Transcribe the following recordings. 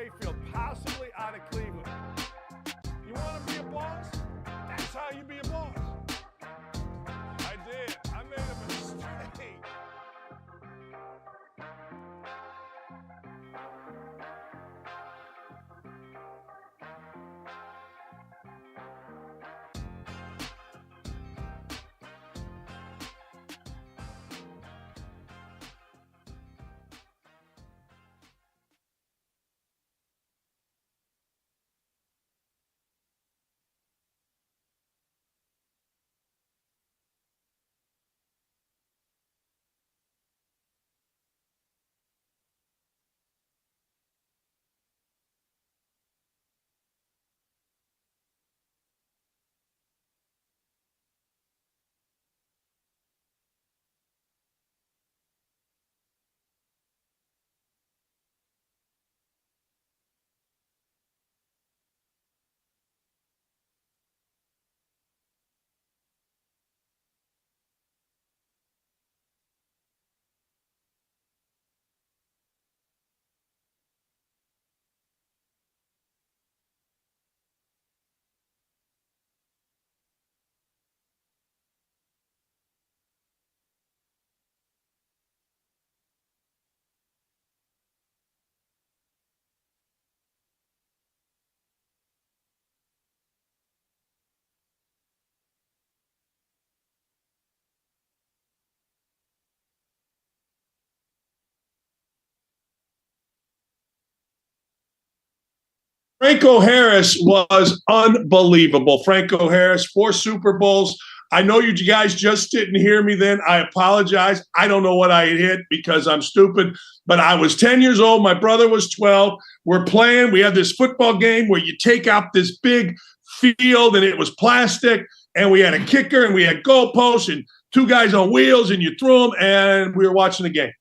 Mayfield possibly out of Cleveland. You want to be a boss? That's how you be a boss. I did. I made a mistake. Franco Harris was unbelievable. Franco Harris, 4 Super Bowls. I know you guys just didn't hear me then. I apologize. I don't know what I hit because I'm stupid, but I was 10 years old. My brother was 12. We're playing. We had this football game where you take out this big field and it was plastic, and we had a kicker and we had goalposts and 2 guys on wheels, and you threw them, and we were watching the game.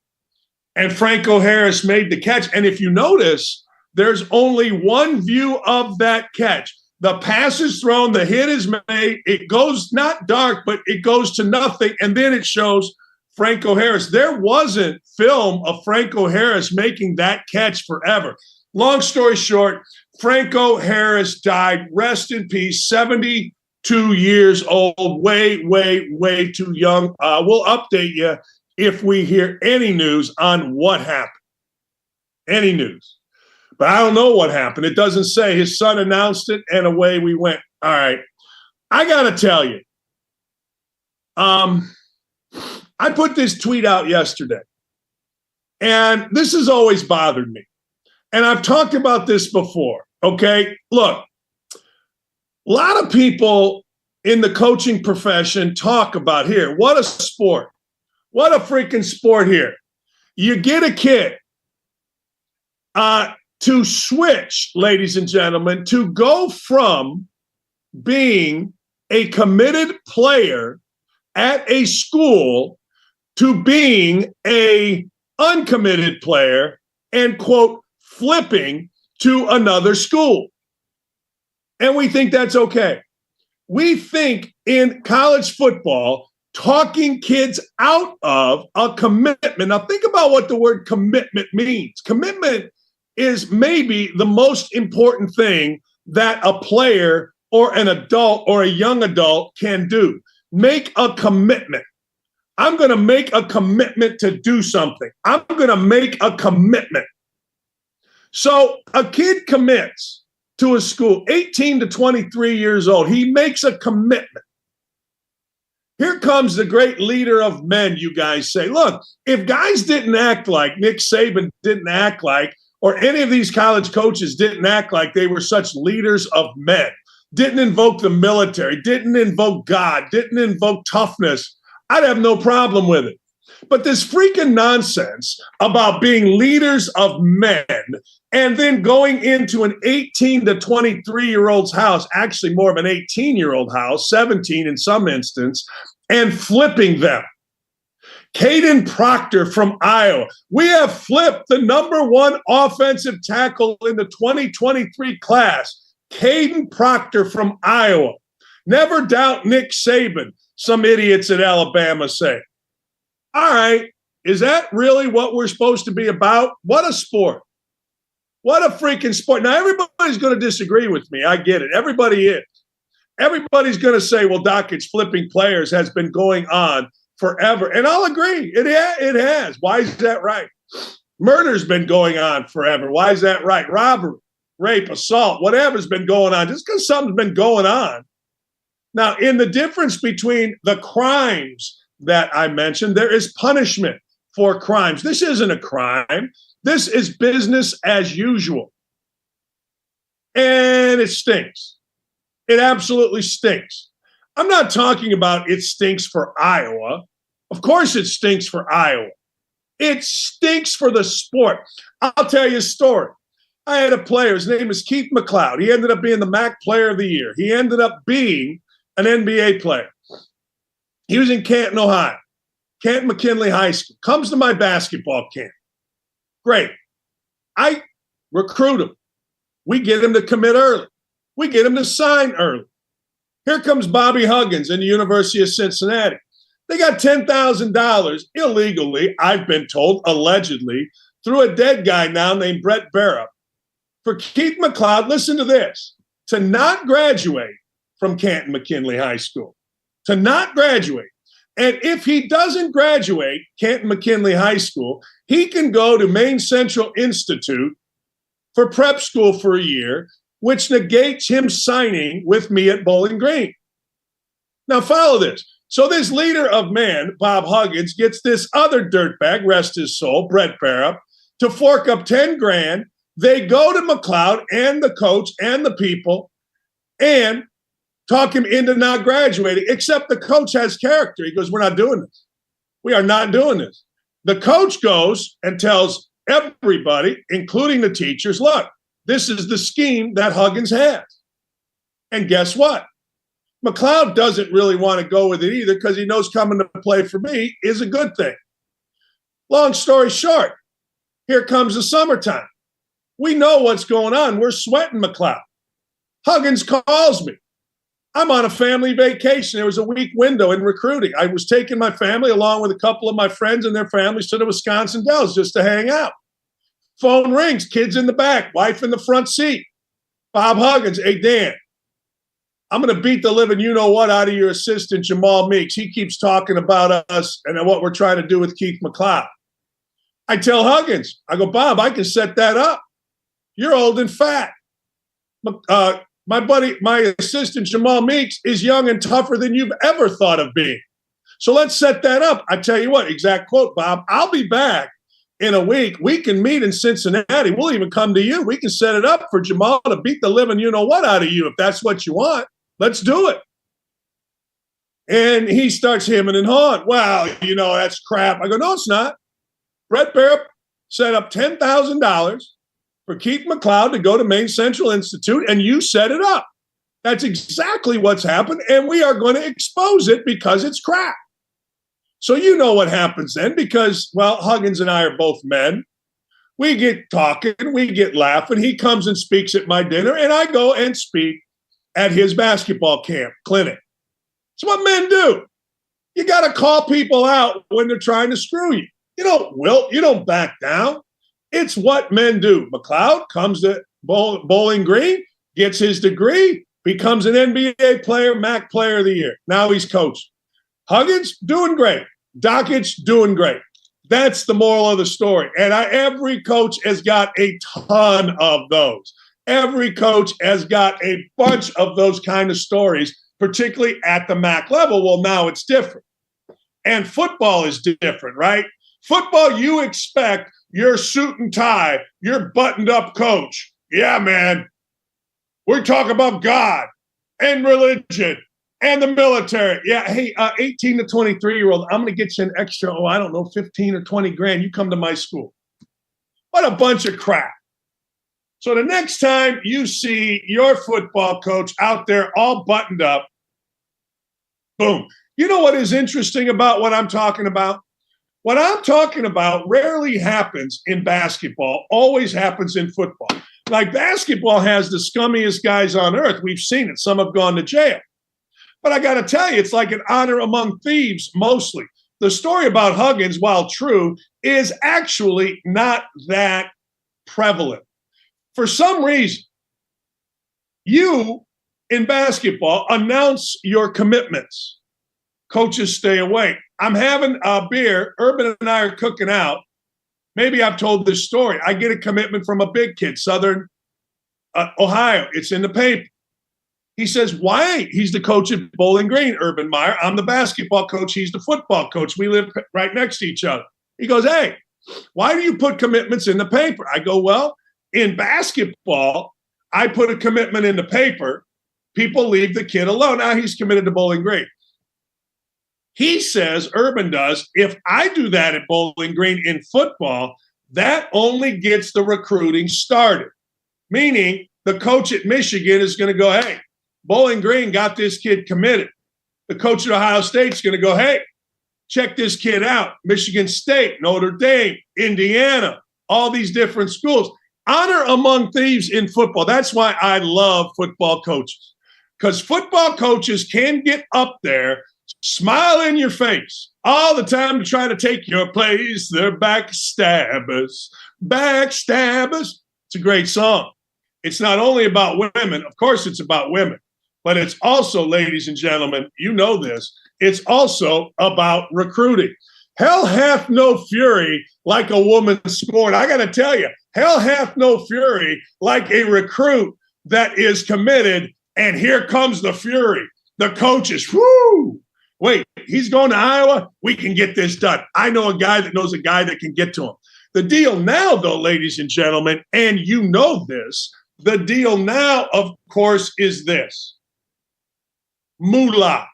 And Franco Harris made the catch. And if you notice, there's only one view of that catch. The pass is thrown, the hit is made, it goes not dark, but it goes to nothing, and then it shows Franco Harris. There wasn't film of Franco Harris making that catch forever. Long story short, Franco Harris died, rest in peace, 72 years old, way, way, way too young. We'll update you if we hear any news on what happened. Any news. But I don't know what happened. It doesn't say. His son announced it, and away we went. All right. I got to tell you, I put this tweet out yesterday, and this has always bothered me. And I've talked about this before, okay? Look, a lot of people in the coaching profession talk about here, what a sport. What a freaking sport here. You get a kid to switch, ladies and gentlemen, to go from being a committed player at a school to being a uncommitted player and, quote, flipping to another school. And we think that's okay. We think in college football, talking kids out of a commitment. Now, think about what the word commitment means. Commitment is maybe the most important thing that a player or an adult or a young adult can do. Make a commitment. I'm going to make a commitment to do something. I'm going to make a commitment. So a kid commits to a school, 18 to 23 years old. He makes a commitment. Here comes the great leader of men, you guys say. Look, if guys didn't act like Nick Saban didn't act like, or any of these college coaches didn't act like they were such leaders of men, didn't invoke the military, didn't invoke God, didn't invoke toughness, I'd have no problem with it. But this freaking nonsense about being leaders of men and then going into an 18 to 23-year-old's house, actually more of an 18-year-old house, 17 in some instance, and flipping them. Caden Proctor from Iowa. We have flipped the #1 offensive tackle in the 2023 class. Caden Proctor from Iowa. Never doubt Nick Saban, some idiots at Alabama say. All right, is that really what we're supposed to be about? What a sport. What a freaking sport. Now, everybody's going to disagree with me. I get it. Everybody is. Everybody's going to say, well, Dakich flipping players has been going on forever. And I'll agree. It has. Why is that right? Murder's been going on forever. Why is that right? Robbery, rape, assault, whatever's been going on. Just because something's been going on. Now, in the difference between the crimes that I mentioned, there is punishment for crimes. This isn't a crime. This is business as usual. And it stinks. It absolutely stinks. I'm not talking about it stinks for Iowa. Of course it stinks for Iowa. It stinks for the sport. I'll tell you a story. I had a player. His name is Keith McLeod. He ended up being the MAC Player of the Year. He ended up being an NBA player. He was in Canton, Ohio. Canton McKinley High School. Comes to my basketball camp. Great. I recruit him. We get him to commit early. We get him to sign early. Here comes Bobby Huggins in the University of Cincinnati. They got $10,000 illegally, I've been told, allegedly, through a dead guy now named Brett Barrett. For Keith McLeod, listen to this, to not graduate from Canton McKinley High School, to not graduate. And if he doesn't graduate Canton McKinley High School, he can go to Maine Central Institute for prep school for a year, which negates him signing with me at Bowling Green. Now follow this. So this leader of men, Bob Huggins, gets this other dirtbag, rest his soul, Brett Barrett, to fork up 10 grand. They go to McLeod and the coach and the people and talk him into not graduating, except the coach has character. He goes, we're not doing this. We are not doing this. The coach goes and tells everybody, including the teachers, look, this is the scheme that Huggins has. And guess what? McLeod doesn't really want to go with it either because he knows coming to play for me is a good thing. Long story short, here comes the summertime. We know what's going on. We're sweating McLeod. Huggins calls me. I'm on a family vacation. There was a week window in recruiting. I was taking my family along with a couple of my friends and their families to the Wisconsin Dells just to hang out. Phone rings, kids in the back, wife in the front seat. Bob Huggins, hey, Dan, I'm going to beat the living you-know-what out of your assistant, Jamal Meeks. He keeps talking about us and what we're trying to do with Keith McLeod. I tell Huggins, I go, Bob, I can set that up. You're old and fat. My buddy, my assistant, Jamal Meeks, is young and tougher than you've ever thought of being. So let's set that up. I tell you what, exact quote, Bob, I'll be back in a week. We can meet in Cincinnati. We'll even come to you. We can set it up for Jamal to beat the living you-know-what out of you if that's what you want. Let's do it. And he starts hemming and hawing. Well, that's crap. I go, no, it's not. Brett Barrett set up $10,000 for Keith McLeod to go to Maine Central Institute, and you set it up. That's exactly what's happened, and we are going to expose it because it's crap. So you know what happens then because, well, Huggins and I are both men. We get talking, we get laughing. He comes and speaks at my dinner, and I go and speak at his basketball camp clinic. It's what men do. You got to call people out when they're trying to screw you. You don't wilt. You don't back down. It's what men do. McLeod comes to Bowling Green, gets his degree, becomes an NBA player, MAC Player of the Year. Now he's coach. Huggins, doing great. Dakich, doing great. That's the moral of the story. And every coach has got a ton of those. Every coach has got a bunch of those kind of stories, particularly at the MAC level. Well, now it's different. And football is different, right? Football, you expect your suit and tie, your buttoned up coach. Yeah, man. We're talking about God and religion and the military. Yeah, hey, 18 to 23-year-old, I'm going to get you an extra, 15 or 20 grand. You come to my school. What a bunch of crap. So the next time you see your football coach out there all buttoned up, boom. You know what is interesting about what I'm talking about? What I'm talking about rarely happens in basketball, always happens in football. Like basketball has the scummiest guys on earth. We've seen it. Some have gone to jail. But I got to tell you, it's like an honor among thieves mostly. The story about Huggins, while true, is actually not that prevalent. For some reason, you in basketball announce your commitments. Coaches stay away. I'm having a beer. Urban and I are cooking out. Maybe I've told this story. I get a commitment from a big kid, Southern Ohio. It's in the paper. He says, why? He's the coach at Bowling Green, Urban Meyer. I'm the basketball coach. He's the football coach. We live right next to each other. He goes, hey, why do you put commitments in the paper? I go, well, in basketball, I put a commitment in the paper. People leave the kid alone. Now he's committed to Bowling Green. He says, Urban does, if I do that at Bowling Green in football, that only gets the recruiting started. Meaning the coach at Michigan is going to go, hey, Bowling Green got this kid committed. The coach at Ohio State is going to go, hey, check this kid out. Michigan State, Notre Dame, Indiana, all these different schools. Honor among thieves in football. That's why I love football coaches. Because football coaches can get up there, smile in your face all the time to try to take your place. They're backstabbers. Backstabbers. It's a great song. It's not only about women. Of course, it's about women. But it's also, ladies and gentlemen, you know this, it's also about recruiting. Hell hath no fury like a woman scorned. I got to tell you, hell hath no fury like a recruit that is committed, and here comes the fury. The coaches, whoo, wait, he's going to Iowa? We can get this done. I know a guy that knows a guy that can get to him. The deal now, though, ladies and gentlemen, and you know this, the deal now, of course, is this. Moolah,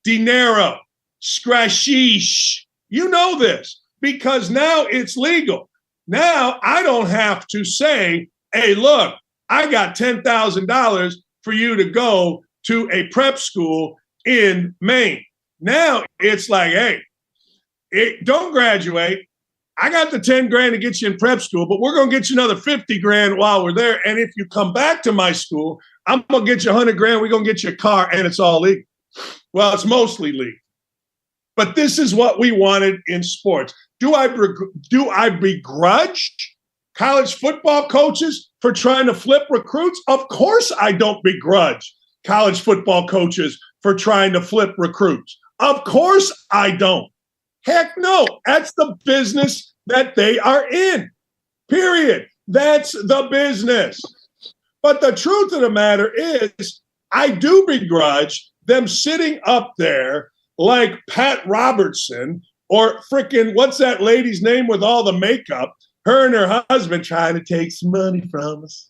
dinero, scrashish. You know this because now it's legal. Now I don't have to say, hey, look, I got $10,000 for you to go to a prep school in Maine. Now it's like, hey, don't graduate. I got the 10 grand to get you in prep school, but we're going to get you another 50 grand while we're there. And if you come back to my school, I'm going to get you 100 grand. We're going to get you a car, and it's all legal. Well, it's mostly legal. But this is what we wanted in sports. Do I begrudge college football coaches for trying to flip recruits? Of course I don't begrudge college football coaches for trying to flip recruits. Of course I don't. Heck no. That's the business that they are in. Period. That's the business. But the truth of the matter is, I do begrudge them sitting up there like Pat Robertson or frickin' what's that lady's name with all the makeup? Her and her husband trying to take some money from us.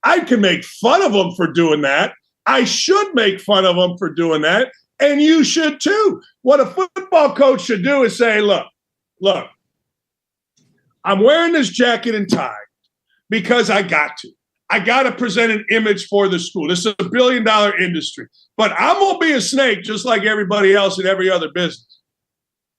I can make fun of them for doing that. I should make fun of them for doing that. And you should too. What a football coach should do is say, look, I'm wearing this jacket and tie because I got to. I got to present an image for the school. This is $1 billion industry. But I'm going to be a snake just like everybody else in every other business.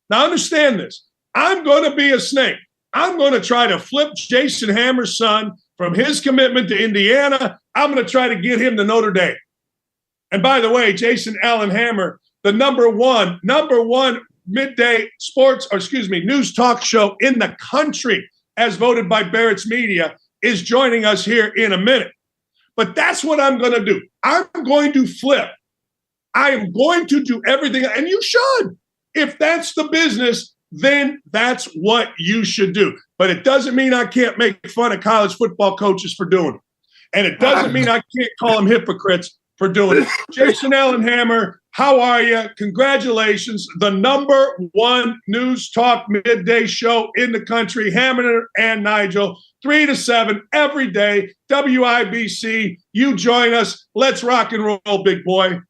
Now, understand this. I'm going to be a snake. I'm going to try to flip Jason Hammer's son from his commitment to Indiana. I'm going to try to get him to Notre Dame. And by the way, Jason Allen Hammer, the number one midday news talk show in the country, as voted by Barrett's Media, is joining us here in a minute. But that's what I'm going to do. I'm going to flip. I am going to do everything, and you should. If that's the business, then that's what you should do. But it doesn't mean I can't make fun of college football coaches for doing it. And it doesn't mean I can't call them hypocrites for doing it. Jason Allen Hammer, how are you? Congratulations. The number one news talk midday show in the country, Hammer and Nigel, 3 to 7 every day, WIBC. You join us. Let's rock and roll, big boy.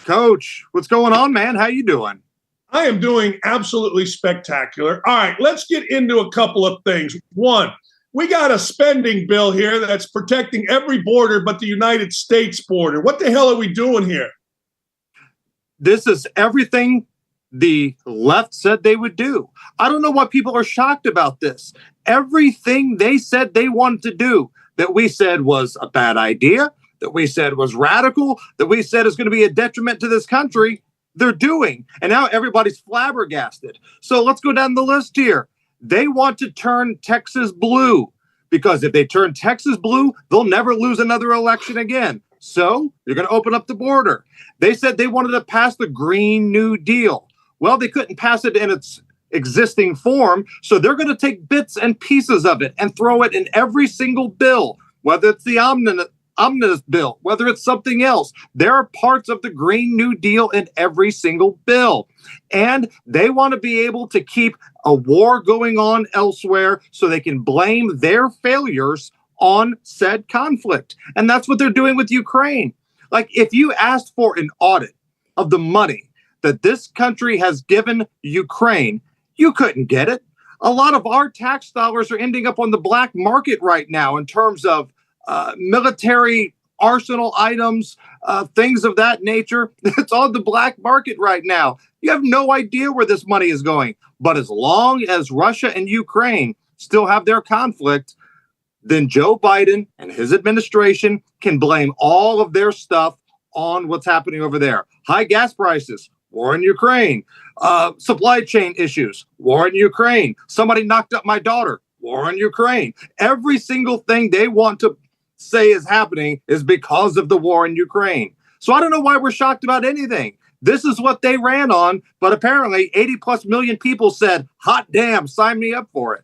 Coach, what's going on, man? How you doing? I am doing absolutely spectacular. All right, let's get into a couple of things. One, we got a spending bill here that's protecting every border but the United States border. What the hell are we doing here? This is everything the left said they would do. I don't know why people are shocked about this. Everything they said they wanted to do that we said was a bad idea, that we said was radical, that we said is going to be a detriment to this country, they're doing. And now everybody's flabbergasted. So let's go down the list here. They want to turn Texas blue. because if they turn Texas blue, they'll never lose another election again. So you're going to open up the border. They said they wanted to pass the Green New Deal. Well, they couldn't pass it in its existing form, so they're going to take bits and pieces of it and throw it in every single bill, whether it's the omnibus bill, whether it's something else. There are parts of the Green New Deal in every single bill. And they want to be able to keep a war going on elsewhere so they can blame their failures on said conflict. And that's what they're doing with Ukraine. Like, if you asked for an audit of the money that this country has given Ukraine, you couldn't get it. A lot of our tax dollars are ending up on the black market right now in terms of military arsenal items, things of that nature. It's on the black market right now. You have no idea where this money is going. But as long as Russia and Ukraine still have their conflict, then Joe Biden and his administration can blame all of their stuff on what's happening over there. High gas prices, war in Ukraine. Supply chain issues, war in Ukraine. Somebody knocked up my daughter, war in Ukraine. Every single thing they want to say is happening is because of the war in Ukraine. So I don't know why we're shocked about anything. This is what they ran on, but apparently 80 plus million people said, hot damn, sign me up for it.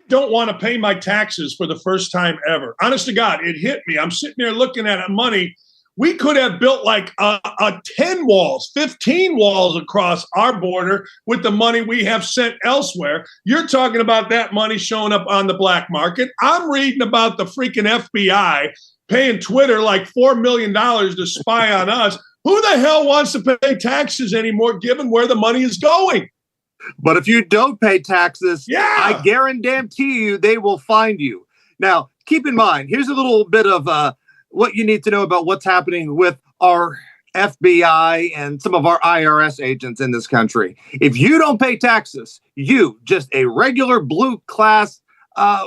Don't want to pay my taxes for the first time ever. Honest to God, it hit me. I'm sitting there looking at money. We could have built like a 10 walls, 15 walls across our border with the money we have sent elsewhere. You're talking about that money showing up on the black market. I'm reading about the freaking FBI paying Twitter like $4 million to spy on us. Who the hell wants to pay taxes anymore, given where the money is going? But if you don't pay taxes, I guarantee you they will find you. Now, keep in mind, here's a little bit of what you need to know about what's happening with our FBI and some of our IRS agents in this country. If you don't pay taxes, you, just a regular blue class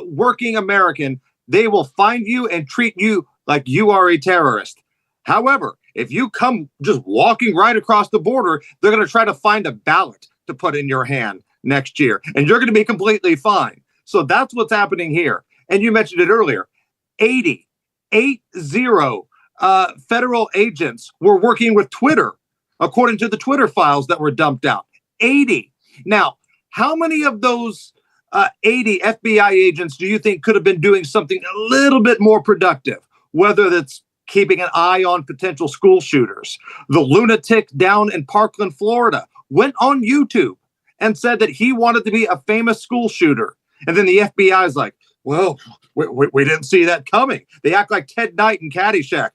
working American, they will find you and treat you like you are a terrorist. However, if you come just walking right across the border, they're going to try to find a ballot to put in your hand next year, and you're going to be completely fine. So that's what's happening here. And you mentioned it earlier, 80 federal agents were working with Twitter, according to the Twitter files that were dumped out. 80. Now, how many of those 80 FBI agents do you think could have been doing something a little bit more productive? Whether that's keeping an eye on potential school shooters. The lunatic down in Parkland, Florida, went on YouTube and said that he wanted to be a famous school shooter. And then the FBI is like, well, we didn't see that coming. They act like Ted Knight in Caddyshack.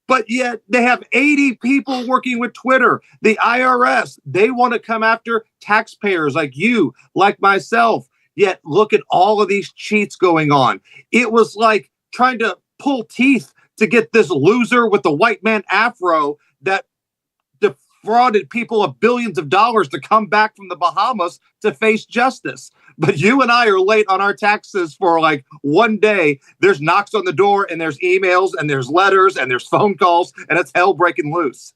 But yet they have 80 people working with Twitter. The IRS, they want to come after taxpayers like you, like myself. Yet look at all of these cheats going on. It was like trying to pull teeth to get this loser with the white man afro that defrauded people of billions of dollars to come back from the Bahamas to face justice. But you and I are late on our taxes for like one day. There's knocks on the door and there's emails and there's letters and there's phone calls and it's hell breaking loose.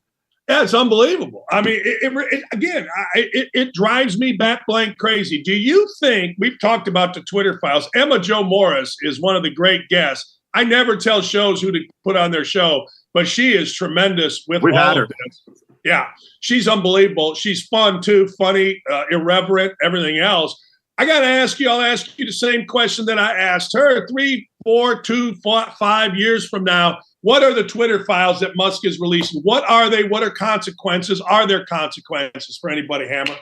Yeah, it's unbelievable. I mean, it drives me back blank crazy. Do you think, we've talked about the Twitter files, Emma Jo Morris is one of the great guests. I never tell shows who to put on their show, but she is tremendous with all of this. Yeah, she's unbelievable. She's fun too, funny, irreverent, everything else. I got to ask you, I'll ask you the same question that I asked her 3, 4, 2, 5 years from now. What are the Twitter files that Musk is releasing? What are they? What are consequences? Are there consequences for anybody, Hammer?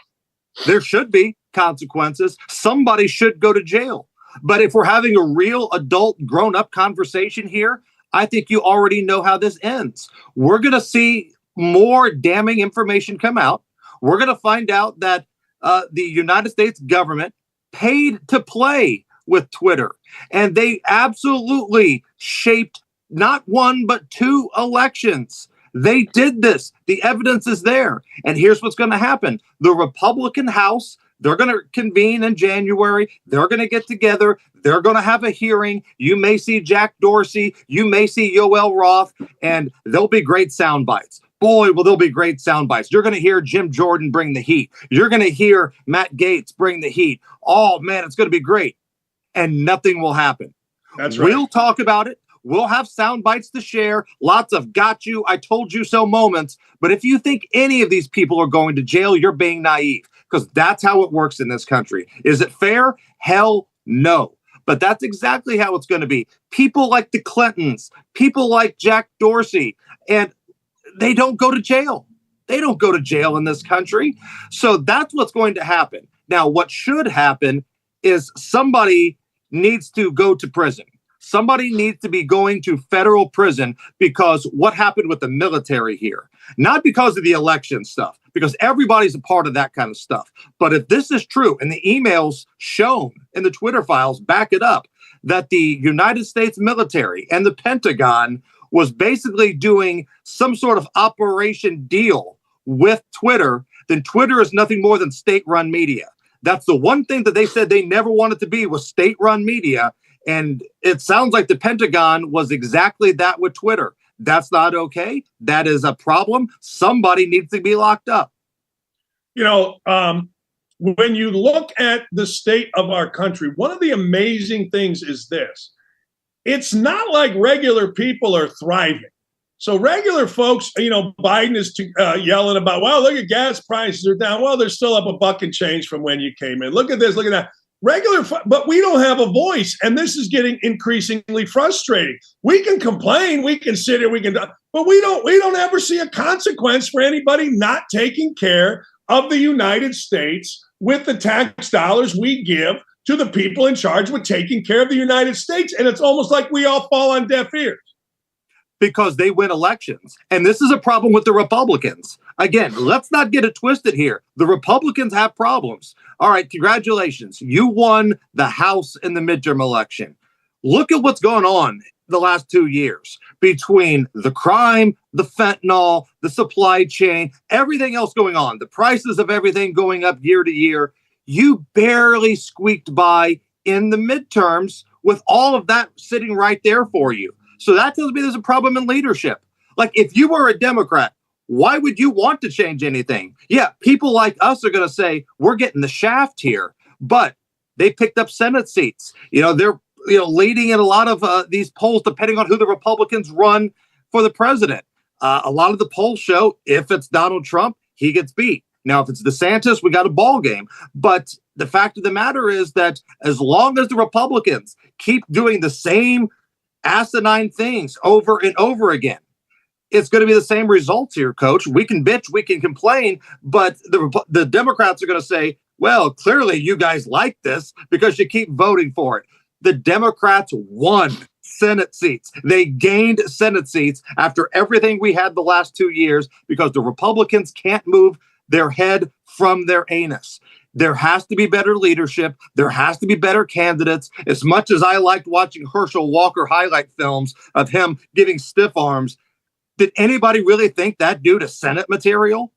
There should be consequences. Somebody should go to jail. But if we're having a real adult grown-up conversation here, I think you already know how this ends. We're going to see more damning information come out. We're going to find out that the United States government paid to play with Twitter. And they absolutely shaped not one, but 2 elections. They did this. The evidence is there. And here's what's going to happen. The Republican House, they're going to convene in January. They're going to get together. They're going to have a hearing. You may see Jack Dorsey. You may see Yoel Roth. And there'll be great sound bites. boy, will there be great sound bites. You're going to hear Jim Jordan bring the heat. You're going to hear Matt Gaetz bring the heat. Oh, man, it's going to be great. And nothing will happen. That's right. We'll talk about it. We'll have sound bites to share. Lots of got you, I told you so moments. But if you think any of these people are going to jail, you're being naive, because that's how it works in this country. Is it fair? Hell no. But that's exactly how it's going to be. People like the Clintons, people like Jack Dorsey, and they don't go to jail. They don't go to jail in this country. So that's what's going to happen. Now, what should happen is somebody needs to go to prison. Somebody needs to be going to federal prison, because what happened with the military here, not because of the election stuff, because everybody's a part of that kind of stuff. But if this is true, and the emails shown in the Twitter files back it up, that the United States military and the Pentagon was basically doing some sort of operation deal with Twitter, then Twitter is nothing more than state-run media. That's the one thing that they said they never wanted to be, was state-run media. And it sounds like the Pentagon was exactly that with Twitter. That's not okay. That is a problem. Somebody needs to be locked up. You know, when you look at the state of our country, one of the amazing things is this. It's not like regular people are thriving. So regular folks, you know, Biden is yelling about, well, look at gas prices are down. Well, they're still up $1 and change from when you came in. Look at this, look at that. But we don't have a voice, and this is getting increasingly frustrating. We can complain, we can sit here, but we don't ever see a consequence for anybody not taking care of the United States with the tax dollars we give to the people in charge with taking care of the United States. And it's almost like we all fall on deaf ears. Because they win elections. And this is a problem with the Republicans. Again, let's not get it twisted here. The Republicans have problems. All right, congratulations. You won the House in the midterm election. Look at what's going on the last 2 years between the crime, the fentanyl, the supply chain, everything else going on, the prices of everything going up year to year. You barely squeaked by in the midterms with all of that sitting right there for you. So that tells me there's a problem in leadership. Like, if you were a Democrat, why would you want to change anything? Yeah, people like us are going to say, we're getting the shaft here, but they picked up Senate seats. You know, they're leading in a lot of these polls, depending on who the Republicans run for the president. A lot of the polls show if it's Donald Trump, he gets beat. Now, if it's DeSantis, we got a ball game. But the fact of the matter is that as long as the Republicans keep doing the same asinine things over and over again, it's going to be the same results here, Coach. We can bitch, we can complain, but the Democrats are going to say, well, clearly you guys like this because you keep voting for it. The Democrats won Senate seats. They gained Senate seats after everything we had the last 2 years because the Republicans can't move their head from their anus. There has to be better leadership. There has to be better candidates. As much as I liked watching Herschel Walker highlight films of him giving stiff arms, did anybody really think that dude is Senate material?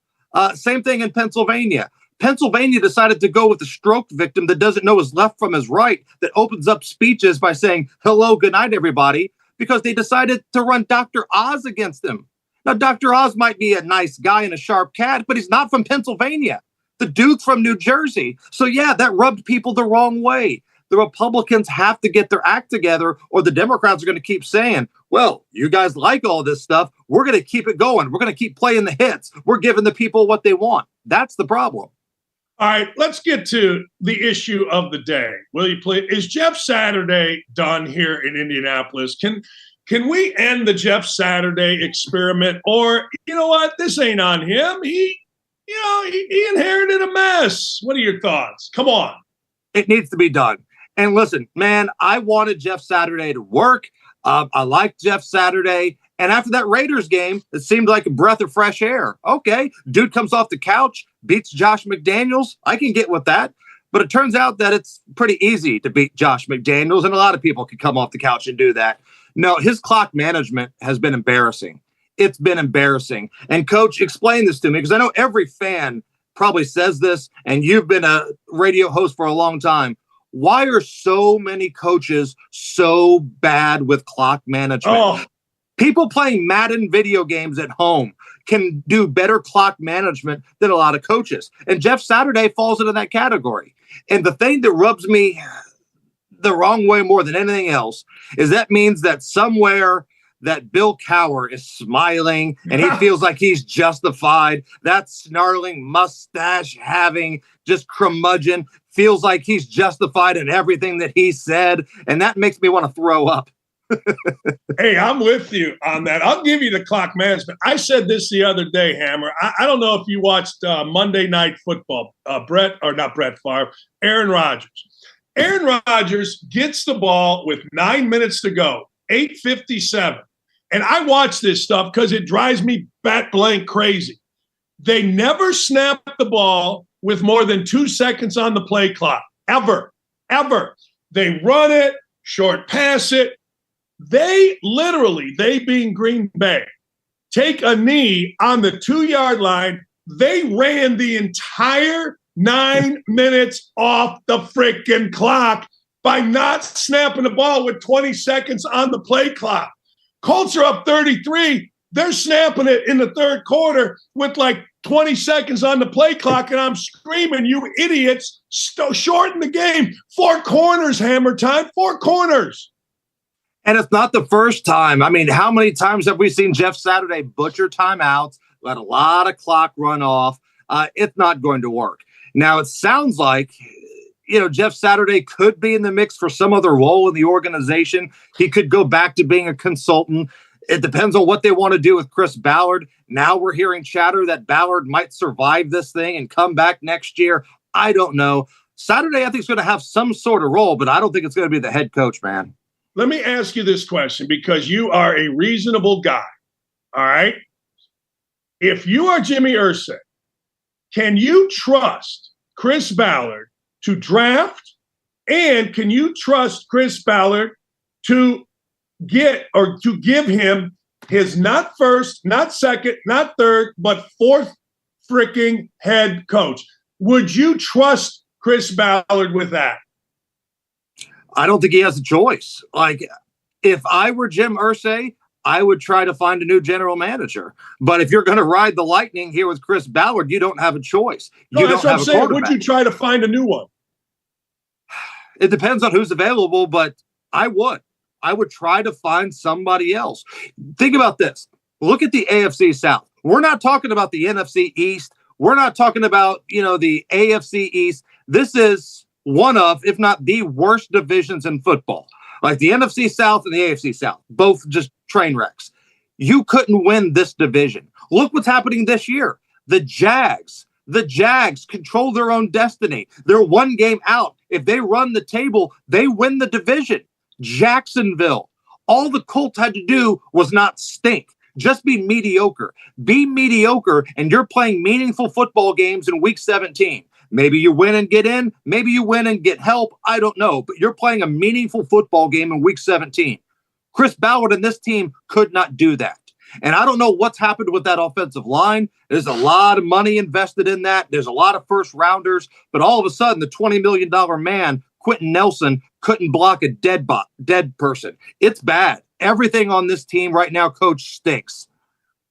Same thing in Pennsylvania. Pennsylvania decided to go with a stroke victim that doesn't know his left from his right, that opens up speeches by saying, hello, good night, everybody, because they decided to run Dr. Oz against him. Now, Dr. Oz might be a nice guy and a sharp cat, but he's not from Pennsylvania. The dude's from New Jersey. So, yeah, that rubbed people the wrong way. The Republicans have to get their act together, or the Democrats are going to keep saying, well, you guys like all this stuff. We're going to keep it going. We're going to keep playing the hits. We're giving the people what they want. That's the problem. All right, let's get to the issue of the day. Will you please? Is Jeff Saturday done here in Indianapolis? Can we end the Jeff Saturday experiment? Or, you know what? This ain't on him. He inherited a mess. What are your thoughts? Come on. It needs to be done. And listen, man, I wanted Jeff Saturday to work. I liked Jeff Saturday. And after that Raiders game, it seemed like a breath of fresh air. Okay, dude comes off the couch, beats Josh McDaniels. I can get with that. But it turns out that it's pretty easy to beat Josh McDaniels, and a lot of people can come off the couch and do that. No, his clock management has been embarrassing. It's been embarrassing. And, Coach, explain this to me, because I know every fan probably says this, and you've been a radio host for a long time. Why are so many coaches so bad with clock management? Oh. People playing Madden video games at home can do better clock management than a lot of coaches. And Jeff Saturday falls into that category. And the thing that rubs me the wrong way more than anything else is that means that somewhere that Bill Cowher is smiling and he feels like he's justified. That snarling mustache having just curmudgeon feels like he's justified in everything that he said. And that makes me want to throw up. Hey, I'm with you on that. I'll give you the clock management. I said this the other day, Hammer. I don't know if you watched Monday Night Football. Not Brett Favre, Aaron Rodgers. Aaron Rodgers gets the ball with 9 minutes to go, 8:57. And I watch this stuff because it drives me bat blank crazy. They never snap the ball with more than 2 seconds on the play clock, ever. They run it, short pass it. They being Green Bay, take a knee on the 2-yard line. They ran the entire 9 minutes off the freaking clock by not snapping the ball with 20 seconds on the play clock. Colts are up 33. They're snapping it in the third quarter with like 20 seconds on the play clock, and I'm screaming, you idiots, shorten the game. 4 corners, Hammer time, 4 corners. And it's not the first time. I mean, how many times have we seen Jeff Saturday butcher timeouts, let a lot of clock run off? It's not going to work. Now, it sounds like, Jeff Saturday could be in the mix for some other role in the organization. He could go back to being a consultant. It depends on what they want to do with Chris Ballard. Now we're hearing chatter that Ballard might survive this thing and come back next year. I don't know. Saturday, I think, is going to have some sort of role, but I don't think it's going to be the head coach, man. Let me ask you this question because you are a reasonable guy, all right? If you are Jimmy Irsay, can you trust Chris Ballard to draft, and can you trust Chris Ballard to give him his not first, not second, not third, but 4th freaking head coach? Would you trust Chris Ballard with that? I don't think he has a choice. Like, if I were Jim Irsay, I would try to find a new general manager. But if you're going to ride the lightning here with Chris Ballard, you don't have a choice. You that's don't what I'm saying. Would you try to find a new one? It depends on who's available, but I would try to find somebody else. Think about this. Look at the AFC South. We're not talking about the NFC East. We're not talking about, the AFC East. This is one of, if not the worst divisions in football. Like the NFC South and the AFC South, both just train wrecks. You couldn't win this division. Look what's happening this year. The Jags control their own destiny. They're 1 game out. If they run the table, they win the division. Jacksonville, all the Colts had to do was not stink. Just be mediocre. Be mediocre, and you're playing meaningful football games in week 17. Maybe you win and get in. Maybe you win and get help. I don't know. But you're playing a meaningful football game in week 17. Chris Ballard and this team could not do that. And I don't know what's happened with that offensive line. There's a lot of money invested in that. There's a lot of first rounders. But all of a sudden, the $20 million man, Quentin Nelson, couldn't block a dead person. It's bad. Everything on this team right now, coach, stinks.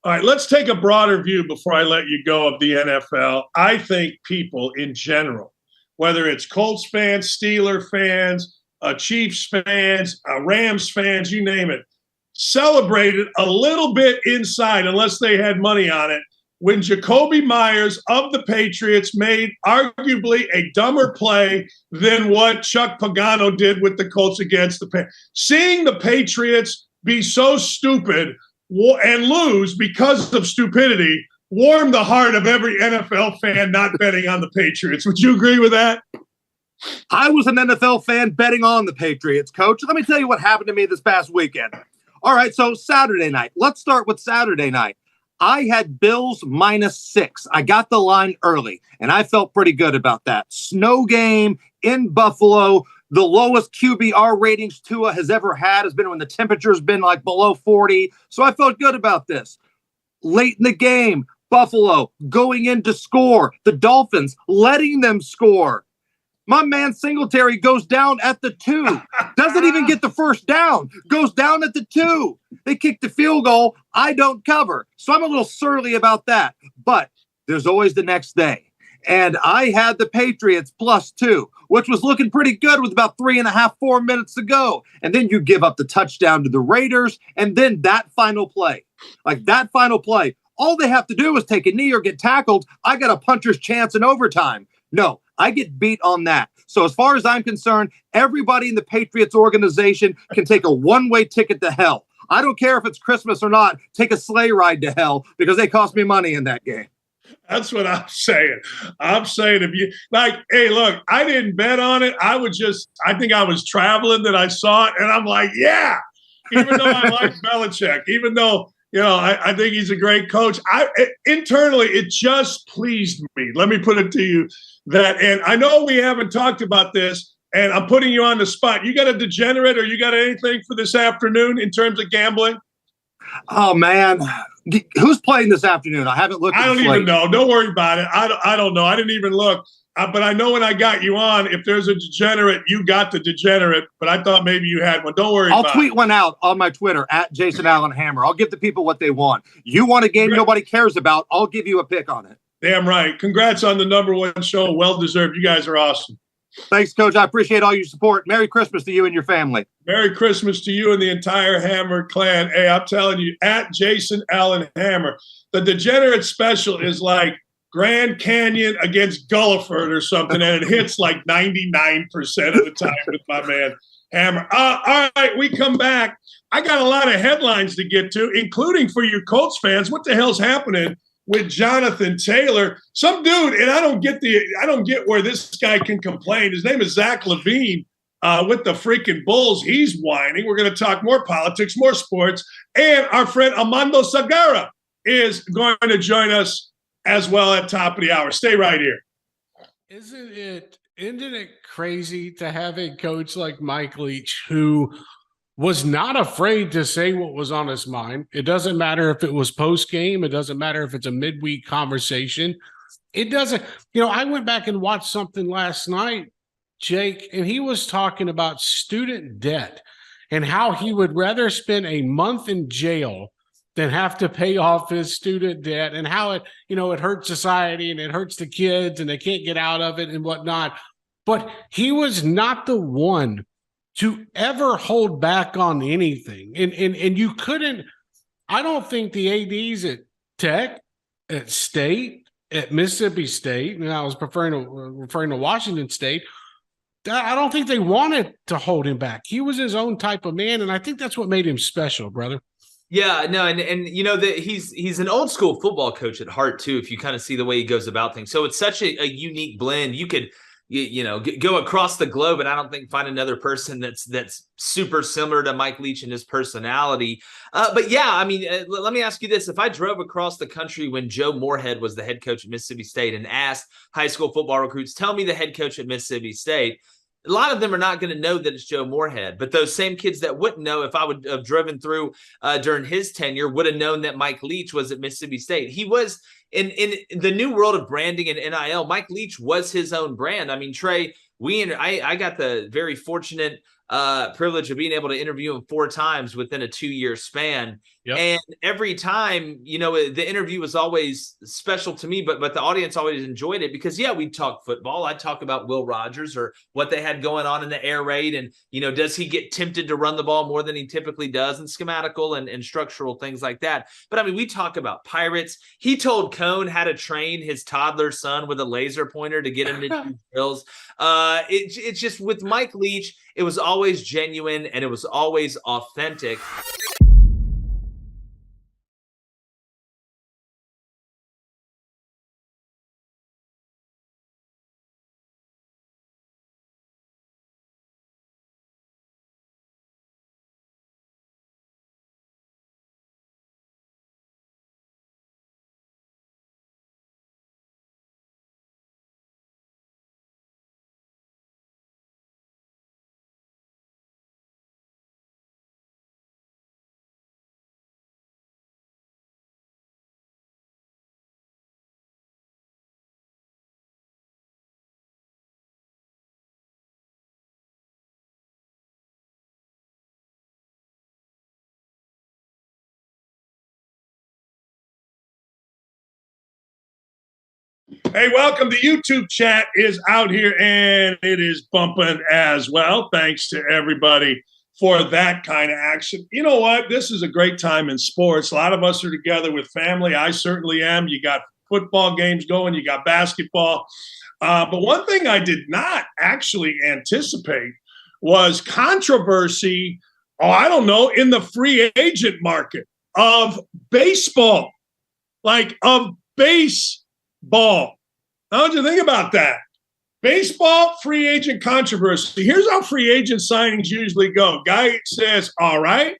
All right, let's take a broader view before I let you go of the NFL. I think people in general, whether it's Colts fans, Steeler fans, Chiefs fans, Rams fans, you name it, celebrated a little bit inside, unless they had money on it, when Jacoby Myers of the Patriots made arguably a dumber play than what Chuck Pagano did with the Colts against the Patriots. Seeing the Patriots be so stupid and lose because of stupidity warmed the heart of every NFL fan not betting on the Patriots. Would you agree with that? I was an NFL fan betting on the Patriots, coach. Let me tell you what happened to me this past weekend. All right, so Saturday night. Let's start with Saturday night. I had Bills -6. I got the line early, and I felt pretty good about that. Snow game in Buffalo. The lowest QBR ratings Tua has ever had has been when the temperature's been like below 40. So I felt good about this. Late in the game, Buffalo going in to score. The Dolphins letting them score. My man Singletary goes down at the 2. Doesn't even get the first down. Goes down at the 2. They kick the field goal. I don't cover. So I'm a little surly about that. But there's always the next day. And I had the Patriots +2, which was looking pretty good with about 3.5, 4 minutes to go. And then you give up the touchdown to the Raiders. And then that final play, all they have to do is take a knee or get tackled. I got a puncher's chance in overtime. No, I get beat on that. So as far as I'm concerned, everybody in the Patriots organization can take a one-way ticket to hell. I don't care if it's Christmas or not. Take a sleigh ride to hell because they cost me money in that game. That's what I'm saying. I'm saying if you like, hey, look, I didn't bet on it. I think I was traveling that I saw it, and I'm like, yeah. Even though I like Belichick, even though I think he's a great coach. Internally, it just pleased me. Let me put it to you that, and I know we haven't talked about this, and I'm putting you on the spot. You got a degenerate, or you got anything for this afternoon in terms of gambling? Oh man, who's playing this afternoon? I haven't looked. I don't even know. Don't worry about it. I don't know. I didn't even look. But I know when I got you on, if there's a degenerate, you got the degenerate. But I thought maybe you had one. Don't worry about it. I'll tweet one out on my Twitter, @JasonAllenHammer. I'll give the people what they want. You want a game nobody cares about, I'll give you a pick on it. Damn right. Congrats on the #1 show. Well-deserved. You guys are awesome. Thanks, Coach. I appreciate all your support. Merry Christmas to you and your family. Merry Christmas to you and the entire Hammer clan. Hey, I'm telling you, @JasonAllenHammer, the degenerate special is like Grand Canyon against Gulliford or something, and it hits like 99% of the time with my man Hammer. All right, we come back. I got a lot of headlines to get to, including for you Colts fans. What the hell's happening with Jonathan Taylor? Some dude, and I don't get where this guy can complain. His name is Zach Levine with the freaking Bulls. He's whining. We're going to talk more politics, more sports, and our friend Armando Sagara is going to join us as well at top of the hour. Stay right here. Isn't it crazy to have a coach like Mike Leach who was not afraid to say what was on his mind? It doesn't matter if it was post-game. It doesn't matter if it's a midweek conversation. It doesn't, I went back and watched something last night, Jake, and he was talking about student debt and how he would rather spend a month in jail than have to pay off his student debt, and how it hurts society and it hurts the kids and they can't get out of it and whatnot. But he was not the one to ever hold back on anything. And you couldn't, I don't think the ADs at Tech, at State, at Mississippi State, and I was referring to Washington State, I don't think they wanted to hold him back. He was his own type of man, and I think that's what made him special, brother. Yeah, no, and that he's an old school football coach at heart too. If you kind of see the way he goes about things, so it's such a unique blend. You could go across the globe, and I don't think find another person that's super similar to Mike Leach and his personality. But yeah, I mean, let me ask you this: if I drove across the country when Joe Moorhead was the head coach at Mississippi State and asked high school football recruits, "Tell me the head coach at Mississippi State," a lot of them are not going to know that it's Joe Moorhead, but those same kids that wouldn't know, if I would have driven through during his tenure, would have known that Mike Leach was at Mississippi State. He was in the new world of branding and NIL. Mike Leach was his own brand. I mean, Trey, I got the very fortunate privilege of being able to interview him 4 times within a 2-year span. Yep. And every time, the interview was always special to me, but the audience always enjoyed it because, yeah, we'd talk football. I'd talk about Will Rogers or what they had going on in the air raid. And, does he get tempted to run the ball more than he typically does, and schematical and structural things like that. But I mean, we talk about Pirates. He told Cone how to train his toddler son with a laser pointer to get him to do drills. It's just with Mike Leach, it was always genuine and it was always authentic. Hey, welcome. The YouTube chat is out here and it is bumping as well. Thanks to everybody for that kind of action. You know what? This is a great time in sports. A lot of us are together with family. I certainly am. You got football games going. You got basketball. But one thing I did not actually anticipate was controversy, I don't know, in the free agent market of baseball, like of baseball. How would you think about that? Baseball free agent controversy. Here's how free agent signings usually go. Guy says, all right,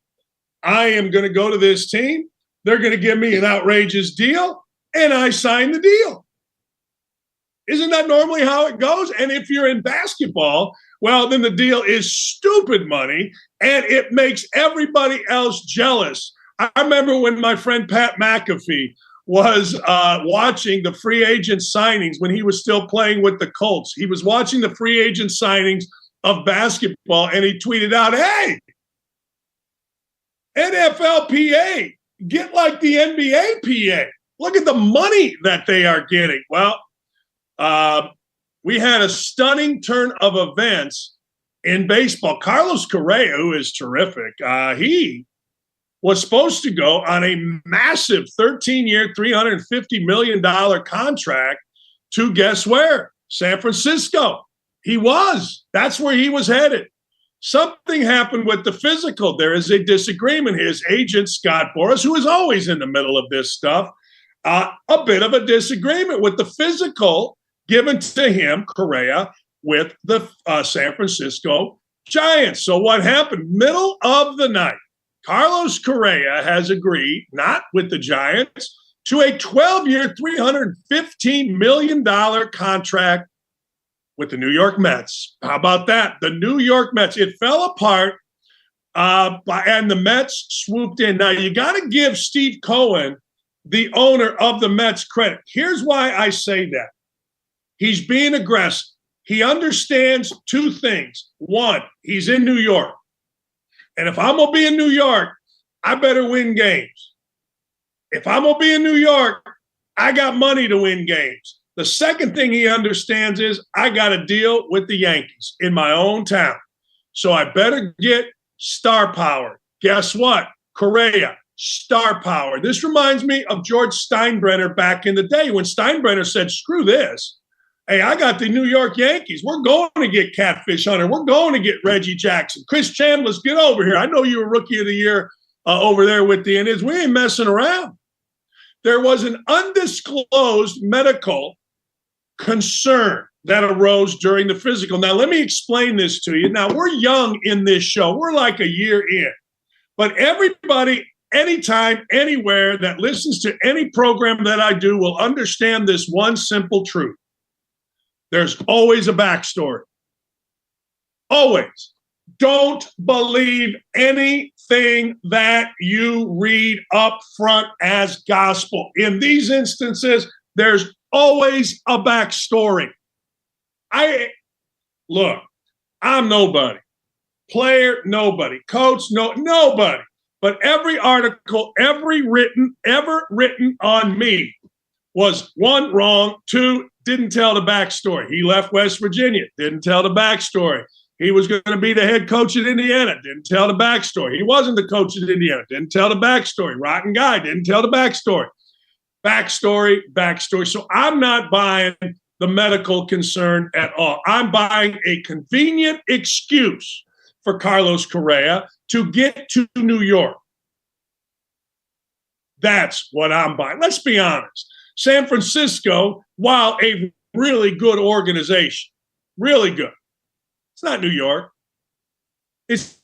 I am going to go to this team. They're going to give me an outrageous deal, and I sign the deal. Isn't that normally how it goes? And if you're in basketball, well, then the deal is stupid money, and it makes everybody else jealous. I remember when my friend Pat McAfee was watching the free agent signings when he was still playing with the Colts. He was watching the free agent signings of basketball, and he tweeted out, hey, NFLPA, get like the NBA PA. Look at the money that they are getting. Well, we had a stunning turn of events in baseball. Carlos Correa, who is terrific, he was supposed to go on a massive 13-year, $350 million contract to guess where? San Francisco. He was. That's where he was headed. Something happened with the physical. There is a disagreement. His agent, Scott Boras, who is always in the middle of this stuff, a bit of a disagreement with the physical given to him, Correa, with the San Francisco Giants. So what happened? Middle of the night, Carlos Correa has agreed, not with the Giants, to a 12-year, $315 million contract with the New York Mets. How about that? The New York Mets. It fell apart, and the Mets swooped in. Now, you got to give Steve Cohen, the owner of the Mets, credit. Here's why I say that. He's being aggressive. He understands two things. One, he's in New York. And if I'm going to be in New York, I better win games. If I'm going to be in New York, I got money to win games. The second thing he understands is I got to deal with the Yankees in my own town. So I better get star power. Guess what? Correa, star power. This reminds me of George Steinbrenner back in the day when Steinbrenner said, screw this. Hey, I got the New York Yankees. We're going to get Catfish Hunter. We're going to get Reggie Jackson. Chris Chambliss, get over here. I know you were Rookie of the Year over there with the Indians. We ain't messing around. There was an undisclosed medical concern that arose during the physical. Now, let me explain this to you. Now, we're young in this show. We're like a year in. But everybody, anytime, anywhere that listens to any program that I do will understand this one simple truth. There's always a backstory. Always. Don't believe anything that you read up front as gospel. In these instances, there's always a backstory. Look, I'm nobody. Player, nobody. Coach, nobody. But every article, ever written on me was one, wrong, two, didn't tell the backstory. He left West Virginia, didn't tell the backstory. He was going to be the head coach at Indiana, didn't tell the backstory. He wasn't the coach at Indiana, didn't tell the backstory. Rotten guy, didn't tell the backstory. Backstory. So I'm not buying the medical concern at all. I'm buying a convenient excuse for Carlos Correa to get to New York. That's what I'm buying. Let's be honest. San Francisco, while a really good organization, really good, it's not New York. It's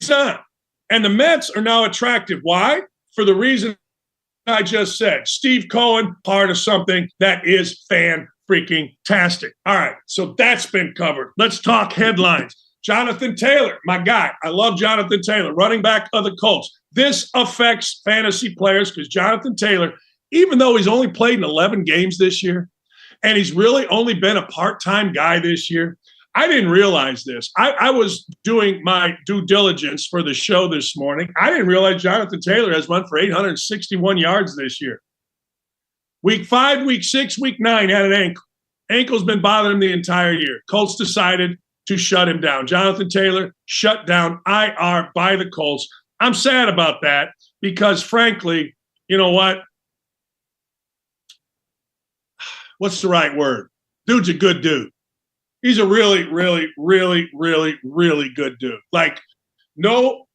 not. And the Mets are now attractive. Why? For the reason I just said. Steve Cohen, part of something that is fan-freaking-tastic. All right, so that's been covered. Let's talk headlines. Jonathan Taylor, my guy. I love Jonathan Taylor, running back of the Colts. This affects fantasy players because Jonathan Taylor, even though he's only played in 11 games this year, and he's really only been a part-time guy this year, I didn't realize this. I was doing my due diligence for the show this morning. I didn't realize Jonathan Taylor has run for 861 yards this year. Week 5, week 6, week 9 had an ankle. Ankle's been bothering him the entire year. Colts decided to shut him down. Jonathan Taylor shut down IR by the Colts. I'm sad about that because, frankly, you know what? What's the right word? Dude's a good dude. He's a really, really, really, really, really good dude. Like, no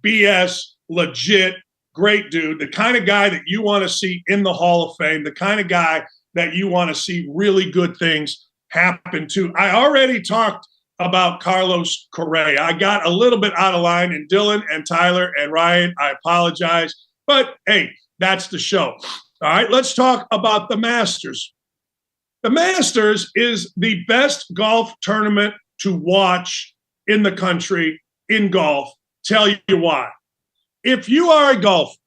BS, legit, great dude. The kind of guy that you want to see in the Hall of Fame, the kind of guy that you want to see really good things happen to. I already talked about Carlos Correa. I got a little bit out of line, and Dylan and Tyler and Ryan, I apologize. But, hey, that's the show. All right, let's talk about the Masters. The Masters is the best golf tournament to watch in the country in golf. Tell you why. If you are a golfer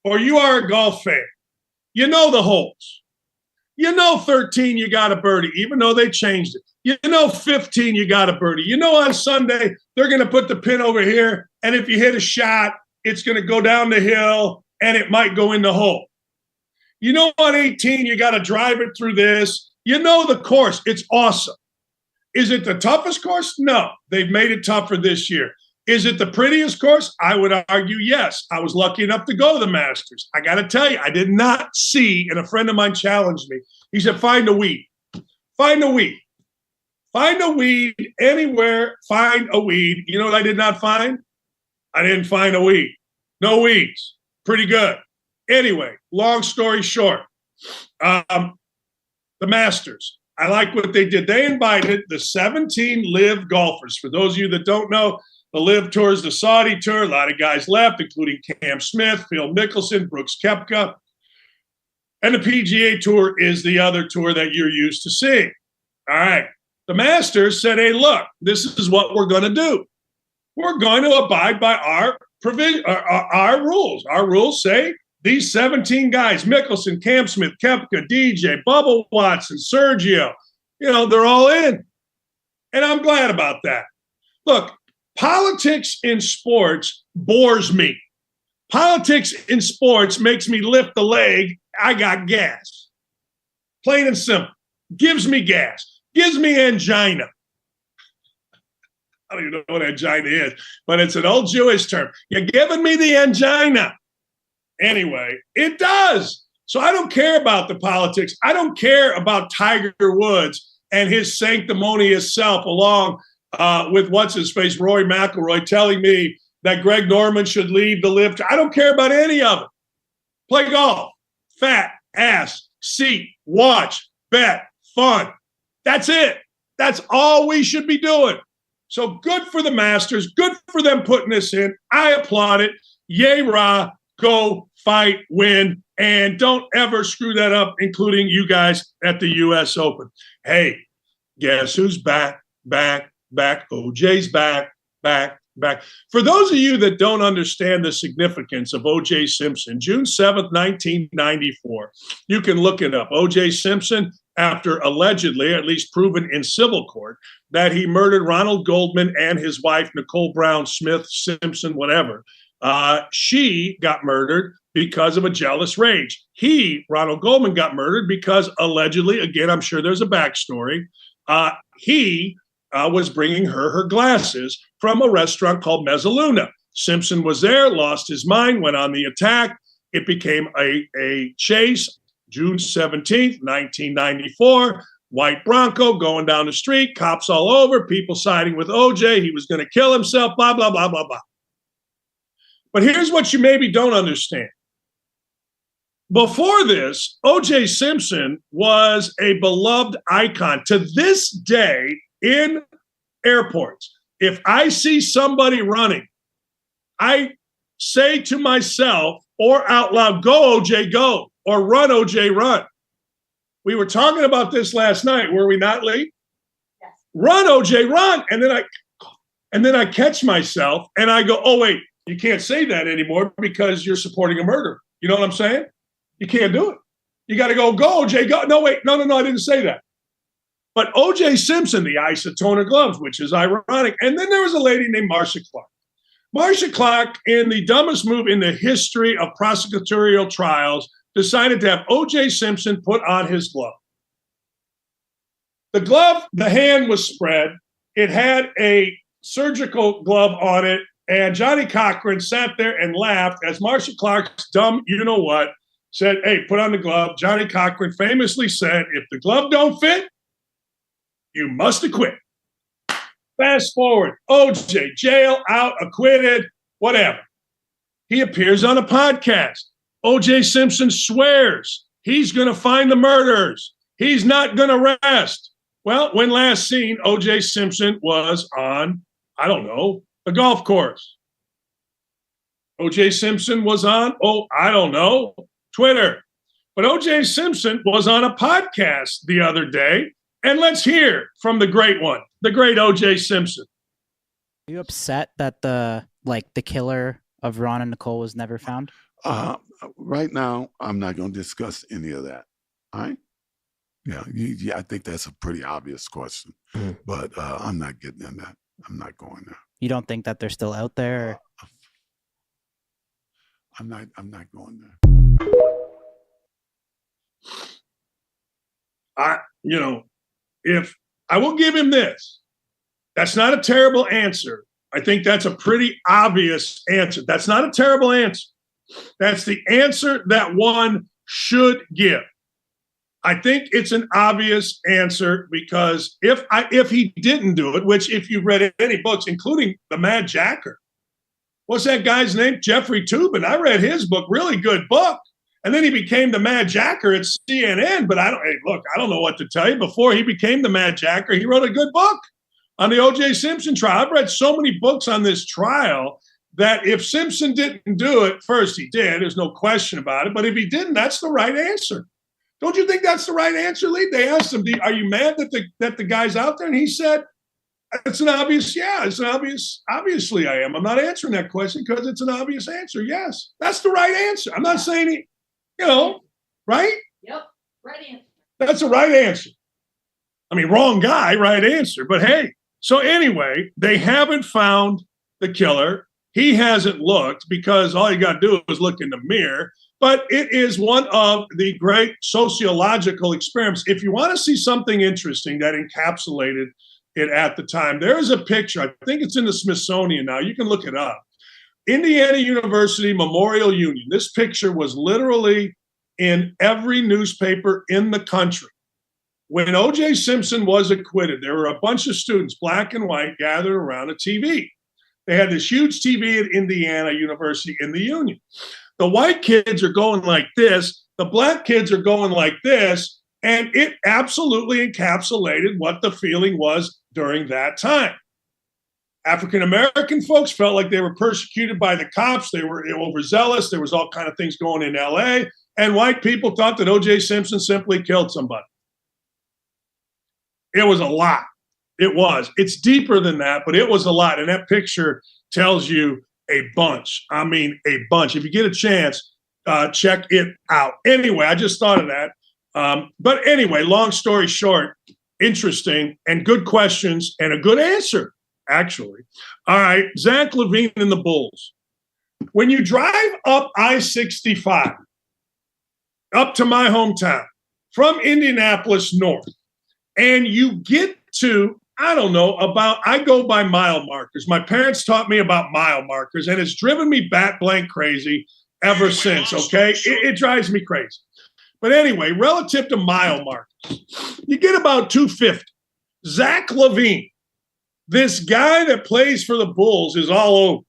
or you are a golf fan, you know the holes. You know 13, you got a birdie, even though they changed it. You know 15, you got a birdie. You know on Sunday, they're going to put the pin over here, and if you hit a shot, it's going to go down the hill, and it might go in the hole. You know on 18, you got to drive it through this. You know the course. It's awesome. Is it the toughest course? No. They've made it tougher this year. Is it the prettiest course? I would argue yes. I was lucky enough to go to the Masters. I got to tell you, I did not see, and a friend of mine challenged me. He said, find a weed. Find a weed. Find a weed anywhere. Find a weed. You know what I did not find? I didn't find a weed. No weeds. Pretty good. Anyway, long story short, the Masters. I like what they did. They invited the 17 live golfers. For those of you that don't know, the Live Tour is the Saudi Tour. A lot of guys left, including Cam Smith, Phil Mickelson, Brooks Koepka. And the PGA Tour is the other tour that you're used to seeing. All right. The Masters said, hey, look, this is what we're going to do. We're going to abide by our rules. Our rules say these 17 guys, Mickelson, Cam Smith, Koepka, DJ, Bubba Watson, Sergio, they're all in. And I'm glad about that. Look, politics in sports bores me. Politics in sports makes me lift the leg. I got gas. Plain and simple. Gives me gas. Gives me angina. I don't even know what angina is, but it's an old Jewish term. You're giving me the angina. Anyway, it does. So I don't care about the politics. I don't care about Tiger Woods and his sanctimonious self along with what's-his-face, Rory McIlroy, telling me that Greg Norman should leave the lift. I don't care about any of it. Play golf. Fat, ass, seat, watch, bet, fun. That's it. That's all we should be doing. So good for the Masters. Good for them putting this in. I applaud it. Yay, rah. Go, fight, win. And don't ever screw that up, including you guys at the U.S. Open. Hey, guess who's back? OJ's back. For those of you that don't understand the significance of O.J. Simpson, June 7th, 1994, you can look it up. O.J. Simpson, after allegedly, at least proven in civil court, that he murdered Ronald Goldman and his wife, Nicole Brown Smith Simpson, whatever. She got murdered because of a jealous rage. Ronald Goldman, got murdered because allegedly, again, I'm sure there's a backstory, he was bringing her glasses from a restaurant called Mezzaluna. Simpson was there, lost his mind, went on the attack. It became a chase. June 17th, 1994, white Bronco going down the street, cops all over, people siding with OJ. He was going to kill himself, blah, blah, blah, blah, blah. But here's what you maybe don't understand. Before this, O.J. Simpson was a beloved icon. To this day, in airports, if I see somebody running, I say to myself or out loud, go, O.J., go, or run, O.J., run. We were talking about this last night. Were we not, Lee? Yes. Run, O.J., run. And then I catch myself and I go, oh, wait, you can't say that anymore because you're supporting a murder. You know what I'm saying? You can't do it. You got to go, O.J., go. No, wait, no, I didn't say that. But O.J. Simpson, the isotoner gloves, which is ironic. And then there was a lady named Marcia Clark. Marcia Clark, in the dumbest move in the history of prosecutorial trials, decided to have O.J. Simpson put on his glove. The glove, the hand was spread. It had a surgical glove on it, and Johnny Cochran sat there and laughed as Marcia Clark's dumb you-know-what said, hey, put on the glove. Johnny Cochran famously said, if the glove don't fit, you must acquit. Fast forward, O.J., jail, out, acquitted, whatever. He appears on a podcast. O.J. Simpson swears he's going to find the murderers. He's not going to rest. Well, when last seen, O.J. Simpson was on, I don't know, a golf course. O.J. Simpson was on, I don't know, Twitter. But O.J. Simpson was on a podcast the other day, and let's hear from the great one, the great O.J. Simpson. Are you upset that the killer of Ron and Nicole was never found? Right now, I'm not going to discuss any of that. All right? Yeah, I think that's a pretty obvious question, but I'm not getting in that. I'm not going there. You don't think that they're still out there? I'm not going there. If I will give him this, that's not a terrible answer. I think that's a pretty obvious answer. That's not a terrible answer. That's the answer that one should give. I think it's an obvious answer because if he didn't do it, which if you've read any books, including The Mad Jacker, what's that guy's name? Jeffrey Toobin. I read his book, really good book. And then he became the Mad Jacker at CNN. But I don't know what to tell you. Before he became the Mad Jacker, he wrote a good book on the O.J. Simpson trial. I've read so many books on this trial that if Simpson didn't do it, first he did. There's no question about it. But if he didn't, that's the right answer. Don't you think that's the right answer, Lee? They asked him, are you mad that the guy's out there? And he said, it's an obvious, it's an obvious, obviously I am. I'm not answering that question because it's an obvious answer. Yes, that's the right answer. I'm not saying right? Yep, right answer. That's the right answer. I mean, wrong guy, right answer. But hey, so anyway, they haven't found the killer. He hasn't looked because all you got to do is look in the mirror. But it is one of the great sociological experiments. If you want to see something interesting that encapsulated it at the time, there is a picture. I think it's in the Smithsonian now. You can look it up. Indiana University Memorial Union. This picture was literally in every newspaper in the country. When O.J. Simpson was acquitted, there were a bunch of students, black and white, gathered around a TV. They had this huge TV at Indiana University in the Union. The white kids are going like this. The black kids are going like this. And it absolutely encapsulated what the feeling was during that time. African-American folks felt like they were persecuted by the cops. They were overzealous. There was all kind of things going in L.A. And white people thought that O.J. Simpson simply killed somebody. It was a lot. It was. It's deeper than that, but it was a lot. And that picture tells you a bunch. I mean, a bunch. If you get a chance, check it out. Anyway, I just thought of that. But anyway, long story short, interesting and good questions and a good answer, actually. All right, Zach LaVine and the Bulls. When you drive up I-65, up to my hometown, from Indianapolis north, and you get to, I go by mile markers. My parents taught me about mile markers, and it's driven me bat blank crazy ever since, okay? It drives me crazy. But anyway, relative to mile markers, you get about 250. Zach LaVine, this guy that plays for the Bulls, is all over.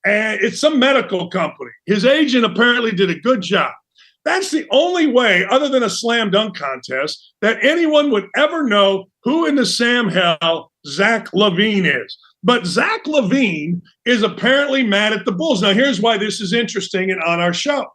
And it's some medical company. His agent apparently did a good job. That's the only way, other than a slam dunk contest, that anyone would ever know who in the Sam hell Zach LaVine is. But Zach LaVine is apparently mad at the Bulls. Now, here's why this is interesting and on our show.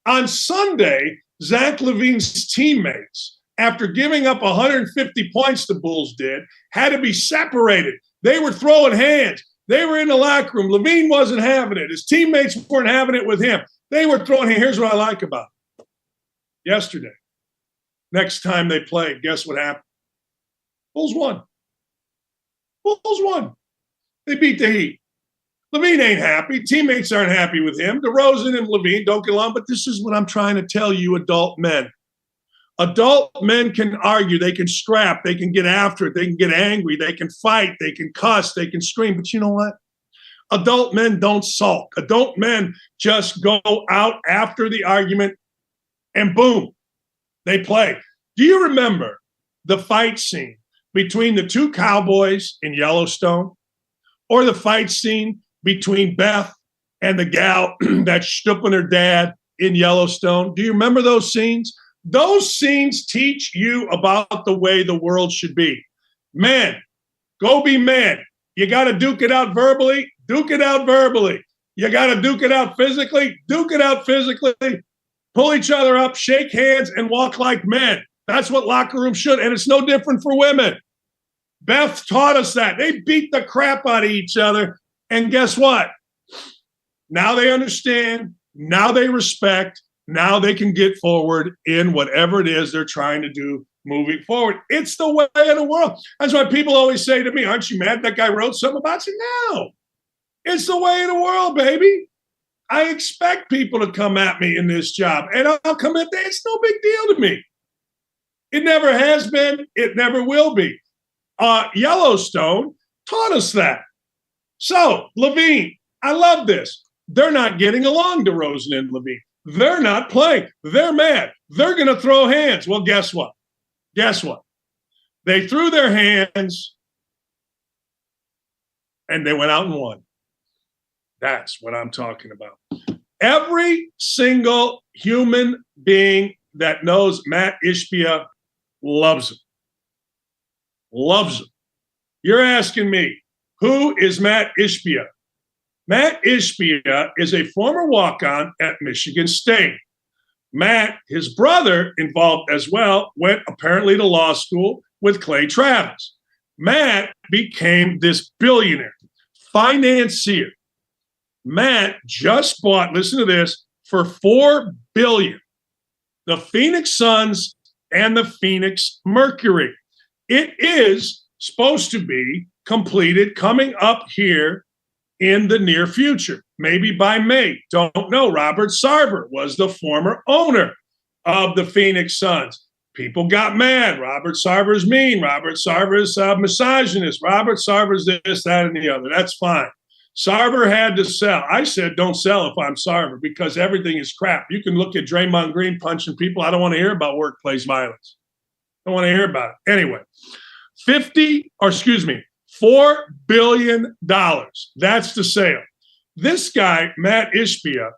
On Sunday, Zach LaVine's teammates, after giving up 150 points the Bulls did, had to be separated. They were throwing hands. They were in the locker room. LaVine wasn't having it. His teammates weren't having it with him. They were throwing hands. Here's what I like about it. Yesterday, next time they played, guess what happened? Bulls won. Bulls won. They beat the Heat. Levine ain't happy. Teammates aren't happy with him. DeRozan and Levine don't get along, but this is what I'm trying to tell you, adult men. Adult men can argue, they can scrap, they can get after it, they can get angry, they can fight, they can cuss, they can scream. But you know what? Adult men don't sulk. Adult men just go out after the argument and boom, they play. Do you remember the fight scene between the two cowboys in Yellowstone, or the fight scene between Beth and the gal that's stooping her dad in Yellowstone? Do you remember those scenes? Those scenes teach you about the way the world should be. Men, go be men. You got to duke it out verbally, duke it out verbally. You got to duke it out physically, duke it out physically. Pull each other up, shake hands, and walk like men. That's what locker rooms should, and it's no different for women. Beth taught us that. They beat the crap out of each other, and guess what? Now they understand. Now they respect. Now they can get forward in whatever it is they're trying to do moving forward. It's the way of the world. That's why people always say to me, aren't you mad that guy wrote something about you? No. It's the way of the world, baby. I expect people to come at me in this job, and I'll come at that. It's no big deal to me. It never has been. It never will be. Yellowstone taught us that. So, Levine, I love this. They're not getting along, DeRozan and Levine. They're not playing. They're mad. They're going to throw hands. Well, guess what? Guess what? They threw their hands and they went out and won. That's what I'm talking about. Every single human being that knows Matt Ishbia loves him. Loves him. You're asking me, who is Matt Ishbia? Matt Ishbia is a former walk-on at Michigan State. Matt, his brother, involved as well, went apparently to law school with Clay Travis. Matt became this billionaire, financier. Matt just bought, listen to this, for $4 billion, the Phoenix Suns and the Phoenix Mercury. It is supposed to be completed coming up here in the near future, maybe by May. Don't know. Robert Sarver was the former owner of the Phoenix Suns. People got mad. Robert Sarver's mean. Robert Sarver's misogynist. Robert Sarver's this, that, and the other. That's fine. Sarver had to sell. I said, don't sell if I'm Sarver, because everything is crap. You can look at Draymond Green punching people. I don't want to hear about workplace violence. I don't want to hear about it. Anyway, $4 billion. That's the sale. This guy, Matt Ishbia,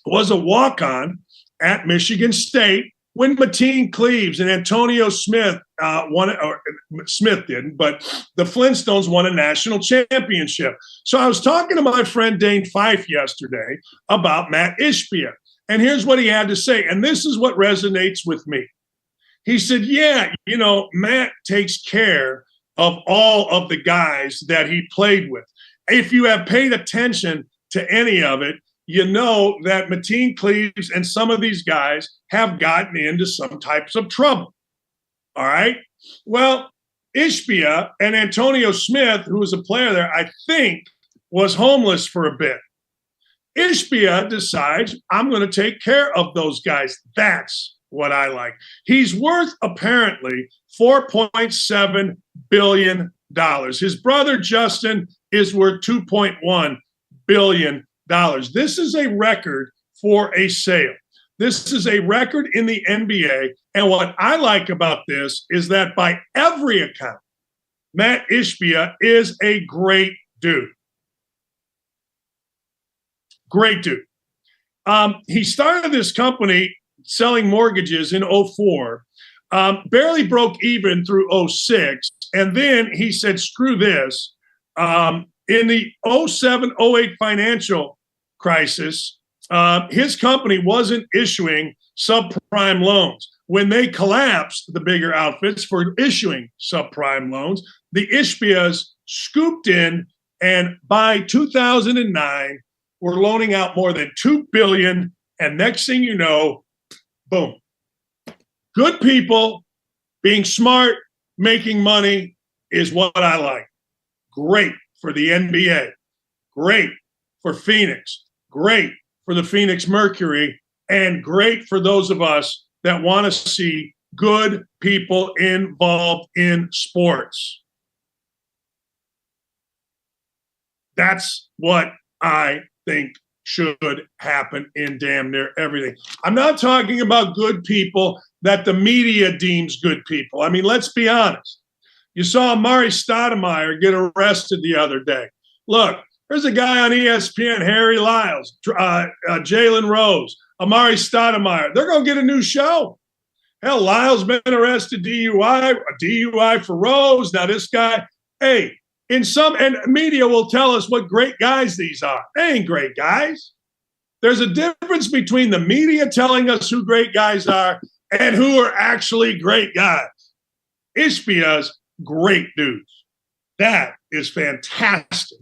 was a walk-on at Michigan State when Mateen Cleaves and Antonio Smith won it, or Smith didn't, but the Flintstones won a national championship. So I was talking to my friend Dane Fife yesterday about Matt Ishbia, and here's what he had to say, and this is what resonates with me. He said, yeah, you know, Matt takes care of all of the guys that he played with. If you have paid attention to any of it, you know that Mateen Cleaves and some of these guys have gotten into some types of trouble. All right? Well, Ishbia and Antonio Smith, who was a player there, I think was homeless for a bit. Ishbia decides, I'm going to take care of those guys. That's what I like. He's worth apparently $4.7 billion. His brother Justin is worth $2.1 billion. This is a record for a sale. This is a record in the NBA. And what I like about this is that by every account, Matt Ishbia is a great dude. Great dude. He started this company selling mortgages in 2004, barely broke even through 2006. And then he said, screw this. In the 2007-2008 financial crisis, his company wasn't issuing subprime loans. When they collapsed, the bigger outfits for issuing subprime loans, the Ishbias scooped in, and by 2009, we're loaning out more than $2 billion. And next thing you know, boom. Good people being smart, making money is what I like. Great for the NBA. Great for Phoenix. Great for the Phoenix Mercury. And great for those of us that want to see good people involved in sports. That's what I think should happen in damn near everything. I'm not talking about good people that the media deems good people. I mean, let's be honest. You saw Amari Stoudemire get arrested the other day. Look, there's a guy on ESPN, Harry Lyles, Jalen Rose, Amari Stoudemire. They're going to get a new show. Hell, Lyles been arrested DUI for Rose. Now this guy, hey, and media will tell us what great guys these are. They ain't great guys. There's a difference between the media telling us who great guys are and who are actually great guys. Ishbia's great dudes. That is fantastic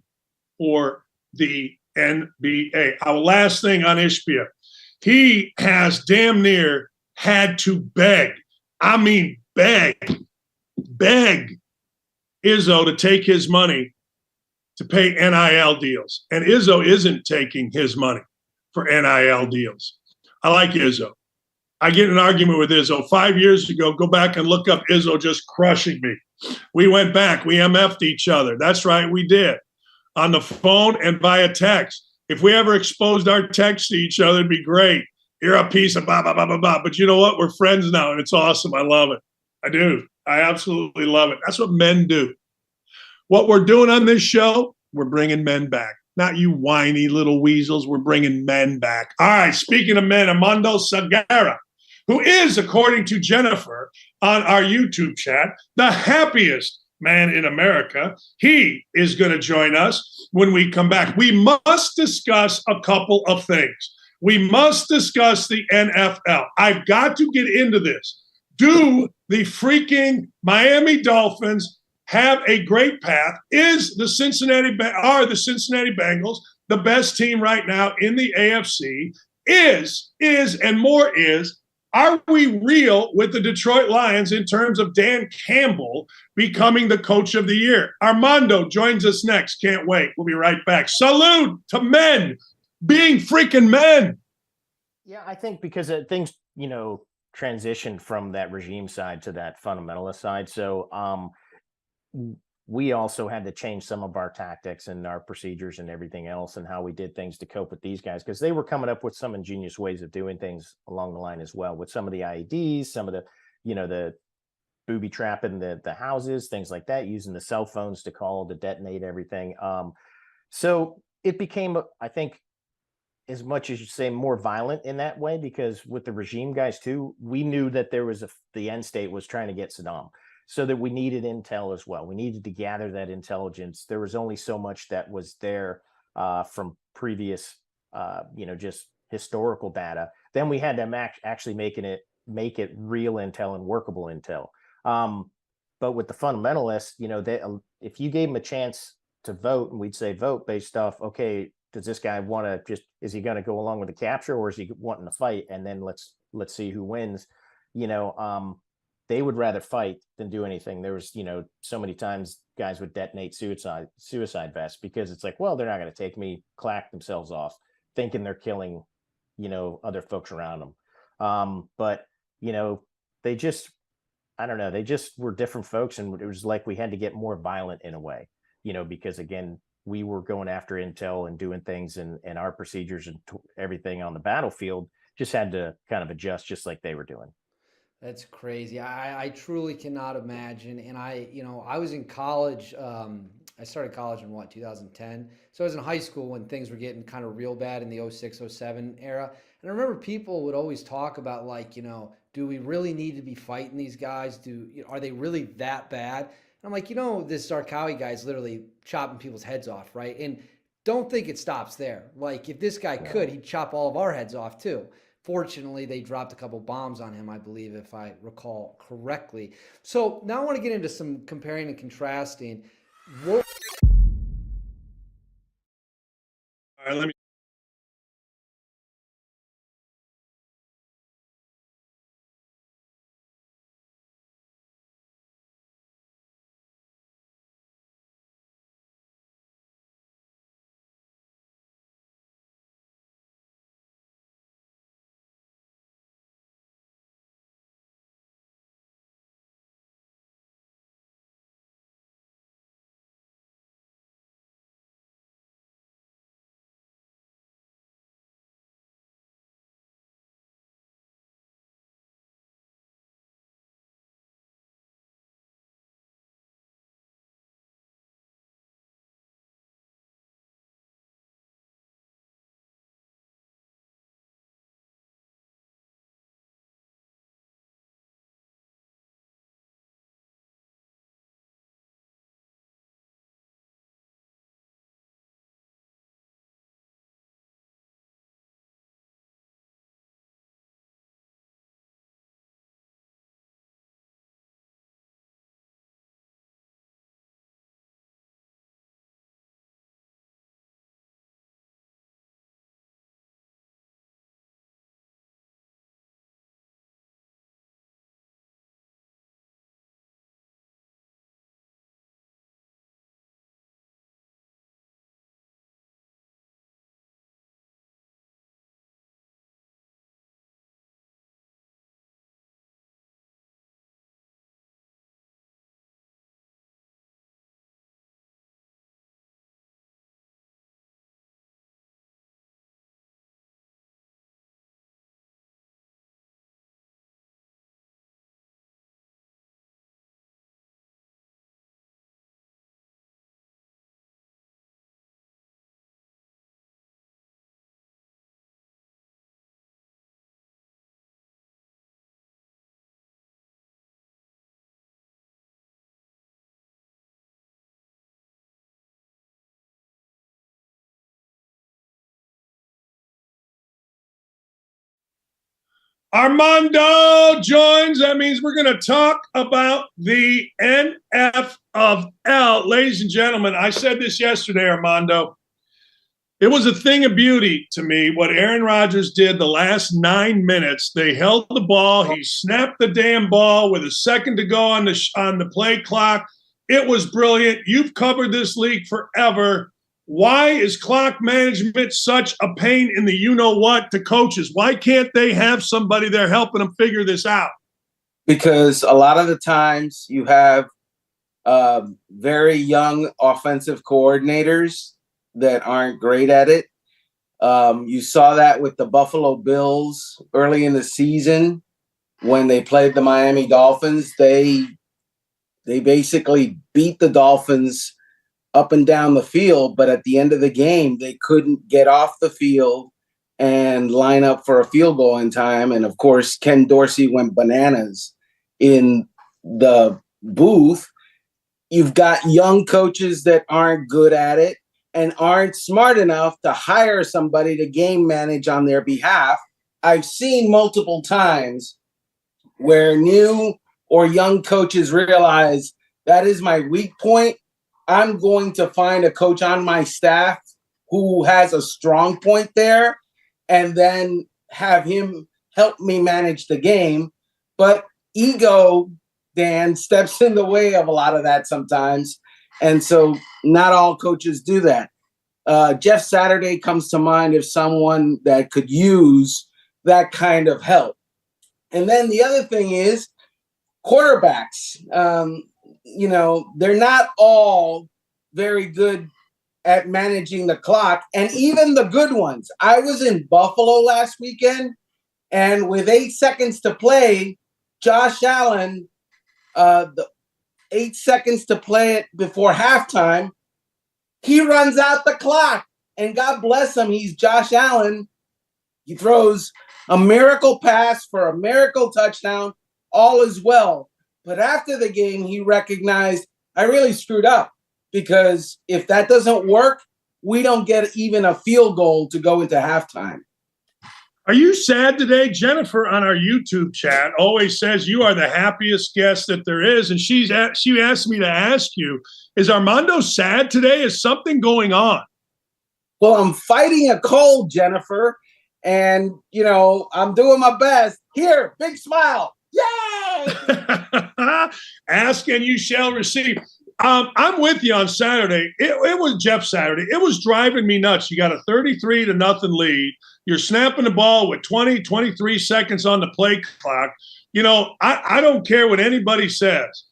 for the NBA. Our last thing on Ishbia. He has damn near had to beg Izzo to take his money to pay NIL deals. And Izzo isn't taking his money for NIL deals. I like Izzo. I get in an argument with Izzo 5 years ago. Go back and look up Izzo just crushing me. We went back. We MF'd each other. That's right, we did. On the phone and via text. If we ever exposed our text to each other, it'd be great. You're a piece of blah, blah, blah, blah, blah. But you know what? We're friends now, and it's awesome. I love it. I do. I absolutely love it. That's what men do. What we're doing on this show, we're bringing men back. Not you whiny little weasels. We're bringing men back. All right, speaking of men, Armando Sagara, who is, according to Jennifer on our YouTube chat, the happiest man in America. He is going to join us when we come back. We must discuss a couple of things. We must discuss the NFL. I've got to get into this. Do the freaking Miami Dolphins have a great path? Are the Cincinnati Bengals the best team right now in the AFC? Are we real with the Detroit Lions in terms of Dan Campbell becoming the coach of the year? Armando joins us next. Can't wait. We'll be right back. Salute to men being freaking men. Yeah, I think because things, transitioned from that regime side to that fundamentalist side. So we also had to change some of our tactics and our procedures and everything else and how we did things to cope with these guys, because they were coming up with some ingenious ways of doing things along the line as well, with some of the IEDs, some of the, the booby trapping the houses, things like that, using the cell phones to call to detonate everything. So it became, I think, as much as you say, more violent in that way, because with the regime guys too, we knew that there was the end state was trying to get Saddam, so that we needed intel as well. We needed to gather that intelligence. There was only so much that was there from previous, just historical data. Then we had to actually make it real intel and workable intel. But with the fundamentalists, if you gave them a chance to vote, and we'd say vote based off, okay, does this guy want to is he going to go along with the capture, or is he wanting to fight? And then let's see who wins. They would rather fight than do anything. There was, so many times guys would detonate suicide vests, because it's like, well, they're not going to take me, clack themselves off, thinking they're killing, other folks around them. But, they just, I don't know, they just were different folks. And it was like we had to get more violent in a way, because again, we were going after intel and doing things, and our procedures and everything on the battlefield just had to kind of adjust, just like they were doing. That's crazy. I truly cannot imagine. And I was in college. I started college in 2010. So I was in high school when things were getting kind of real bad in the 06, 07 era. And I remember people would always talk about do we really need to be fighting these guys? Are they really that bad? And I'm like, this Zarqawi guy is literally chopping people's heads off, right? And don't think it stops there. Like, if this guy could, he'd chop all of our heads off too. Fortunately, they dropped a couple bombs on him, I believe, if I recall correctly. So now I want to get into some comparing and contrasting. All right, let me Armando joins. That means we're going to talk about the NFL. Ladies and gentlemen, I said this yesterday, Armando. It was a thing of beauty to me what Aaron Rodgers did the last 9 minutes. They held the ball. He snapped the damn ball with a second to go on the play clock. It was brilliant. You've covered this league forever. Why is clock management such a pain in the you-know-what to coaches? Why can't they have somebody there helping them figure this out? Because a lot of the times you have very young offensive coordinators that aren't great at it. You saw that with the Buffalo Bills early in the season when they played the Miami Dolphins. They basically beat the Dolphins up and down the field, but at the end of the game, they couldn't get off the field and line up for a field goal in time. And of course, Ken Dorsey went bananas in the booth. You've got young coaches that aren't good at it and aren't smart enough to hire somebody to game manage on their behalf. I've seen multiple times where new or young coaches realize that is my weak point. I'm going to find a coach on my staff who has a strong point there and then have him help me manage the game. But ego, Dan, steps in the way of a lot of that sometimes. And so not all coaches do that. Jeff Saturday comes to mind as someone that could use that kind of help. And then the other thing is quarterbacks. They're not all very good at managing the clock, and even the good ones. I was in Buffalo last weekend, and with 8 seconds to play, Josh Allen, the 8 seconds to play it before halftime, he runs out the clock. And God bless him, he's Josh Allen. He throws a miracle pass for a miracle touchdown, all is well. But after the game, he recognized, I really screwed up, because if that doesn't work, we don't get even a field goal to go into halftime. Are you sad today? Jennifer on our YouTube chat always says you are the happiest guest that there is. And she asked me to ask you, is Armando sad today? Is something going on? Well, I'm fighting a cold, Jennifer. And, I'm doing my best. Here, big smile. Yay! Ask and you shall receive. I'm with you on Saturday. It was Jeff Saturday. It was driving me nuts. You got a 33-0 lead. You're snapping the ball with 23 seconds on the play clock. I don't care what anybody says.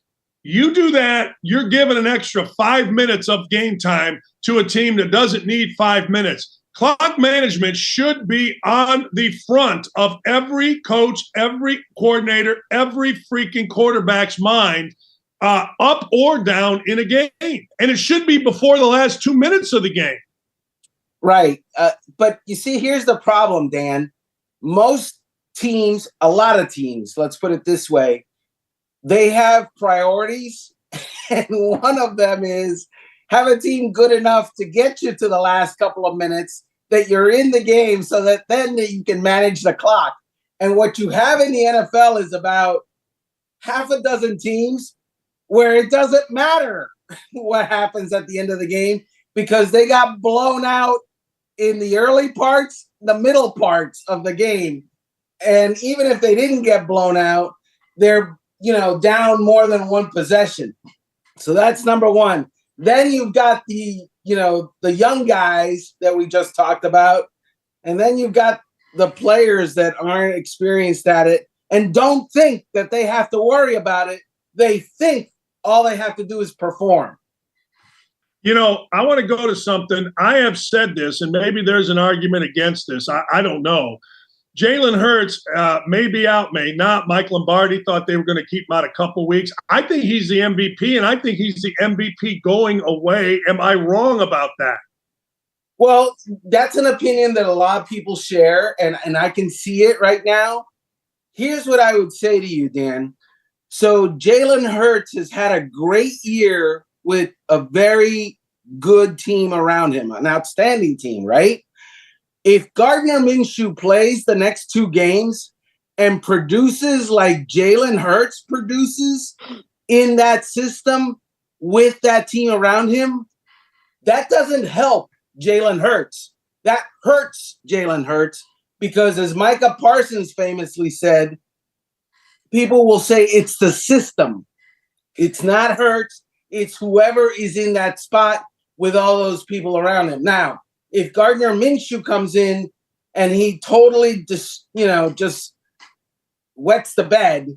You do that, you're giving an extra 5 minutes of game time to a team that doesn't need 5 minutes. Clock management should be on the front of every coach, every coordinator, every freaking quarterback's mind, up or down in a game. And it should be before the last 2 minutes of the game. Right. But you see, here's the problem, Dan. Most teams, a lot of teams, let's put it this way, they have priorities. And one of them is have a team good enough to get you to the last couple of minutes that you're in the game so that then you can manage the clock. And what you have in the NFL is about half a dozen teams where it doesn't matter what happens at the end of the game because they got blown out in the early parts, the middle parts of the game. And even if they didn't get blown out, they're, down more than one possession. So that's number one. Then you've got the young guys that we just talked about. And then you've got the players that aren't experienced at it and don't think that they have to worry about it. They think all they have to do is perform. I want to go to something. I have said this, and maybe there's an argument against this. I don't know. Jalen Hurts may be out, may not. Mike Lombardi thought they were going to keep him out a couple weeks. I think he's the MVP, and I think he's the MVP going away. Am I wrong about that? Well, that's an opinion that a lot of people share, and I can see it right now. Here's what I would say to you, Dan. So Jalen Hurts has had a great year with a very good team around him, an outstanding team, right? If Gardner Minshew plays the next 2 games and produces like Jalen Hurts produces in that system with that team around him, that doesn't help Jalen Hurts. That hurts Jalen Hurts because, as Micah Parsons famously said, people will say it's the system. It's not Hurts. It's whoever is in that spot with all those people around him. Now, if Gardner Minshew comes in and he totally just wets the bed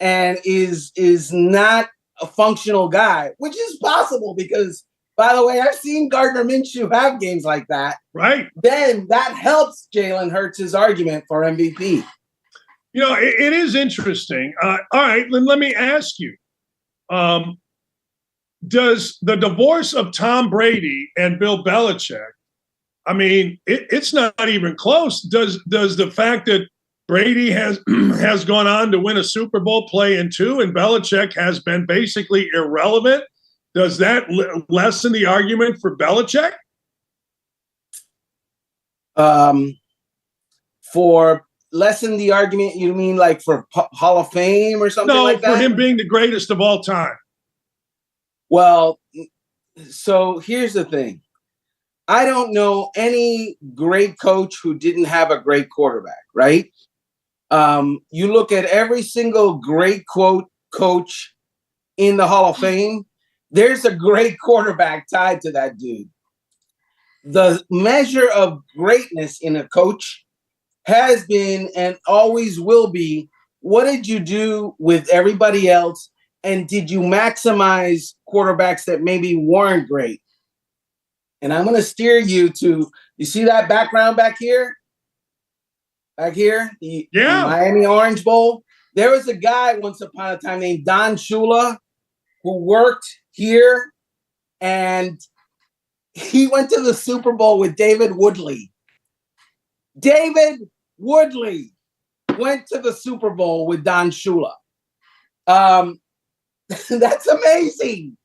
and is not a functional guy, which is possible because, by the way, I've seen Gardner Minshew have games like that. Right. Then that helps Jalen Hurts' argument for MVP. It is interesting. All right, then let me ask you. Does the divorce of Tom Brady and Bill Belichick, I mean, it's not even close. Does the fact that Brady has gone on to win a Super Bowl play in 2 and Belichick has been basically irrelevant, does that lessen the argument for Belichick? For lessen the argument, you mean like for Hall of Fame or something like that? No, for him being the greatest of all time. Well, so here's the thing. I don't know any great coach who didn't have a great quarterback, right? You look at every single great coach in the Hall of Fame, there's a great quarterback tied to that dude. The measure of greatness in a coach has been and always will be, what did you do with everybody else? And did you maximize quarterbacks that maybe weren't great? And I'm going to steer you to, you see that background back here? Back here? The Miami Orange Bowl. There was a guy once upon a time named Don Shula who worked here, and he went to the Super Bowl with David Woodley. David Woodley went to the Super Bowl with Don Shula. That's amazing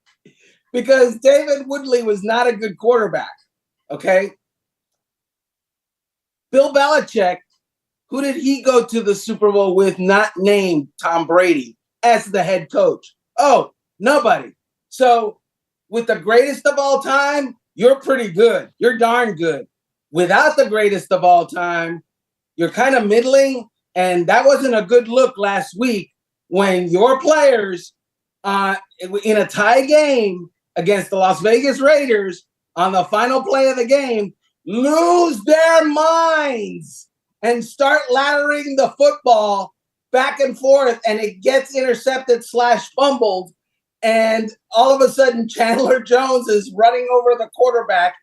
because David Woodley was not a good quarterback. Okay. Bill Belichick, who did he go to the Super Bowl with, not named Tom Brady as the head coach? Oh, nobody. So with the greatest of all time, you're pretty good. You're darn good. Without the greatest of all time, you're kind of middling. And that wasn't a good look last week when your players in a tie game against the Las Vegas Raiders on the final play of the game lose their minds and start laddering the football back and forth, and it gets intercepted / fumbled, and all of a sudden Chandler Jones is running over the quarterback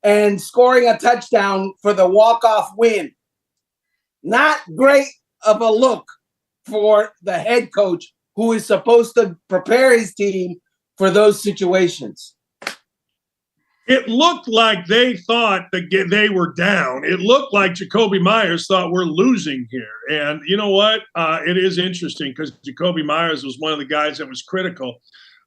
and scoring a touchdown for the walk-off win. Not great of a look for the head coach who is supposed to prepare his team for those situations. It looked like they thought that they were down. It looked like Jacoby Myers thought we're losing here. And you know what? It is interesting because Jacoby Myers was one of the guys that was critical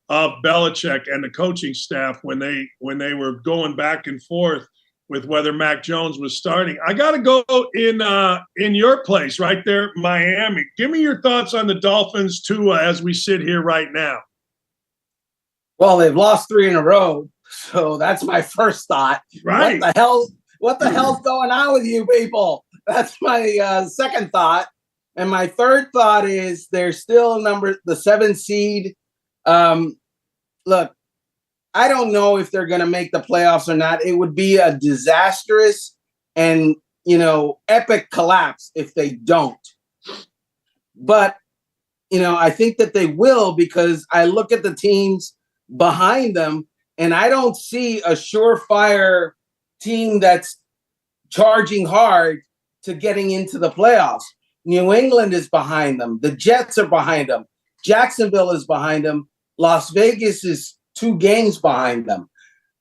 of Belichick and the coaching staff when they were going back and forth with whether Mac Jones was starting. I got to go in your place right there, Miami. Give me your thoughts on the Dolphins, Tua, as we sit here right now. Well, they've lost 3 in a row, so that's my first thought. Right. What the hell's going on with you people? That's my second thought. And my third thought is they're still the 7th seed. Look, I don't know if they're going to make the playoffs or not. It would be a disastrous and, epic collapse if they don't. But, I think that they will because I look at the teams behind them and I don't see a surefire team that's charging hard to getting into the playoffs. New England is behind them. The Jets are behind them. Jacksonville is behind them. Las Vegas is 2 games behind them.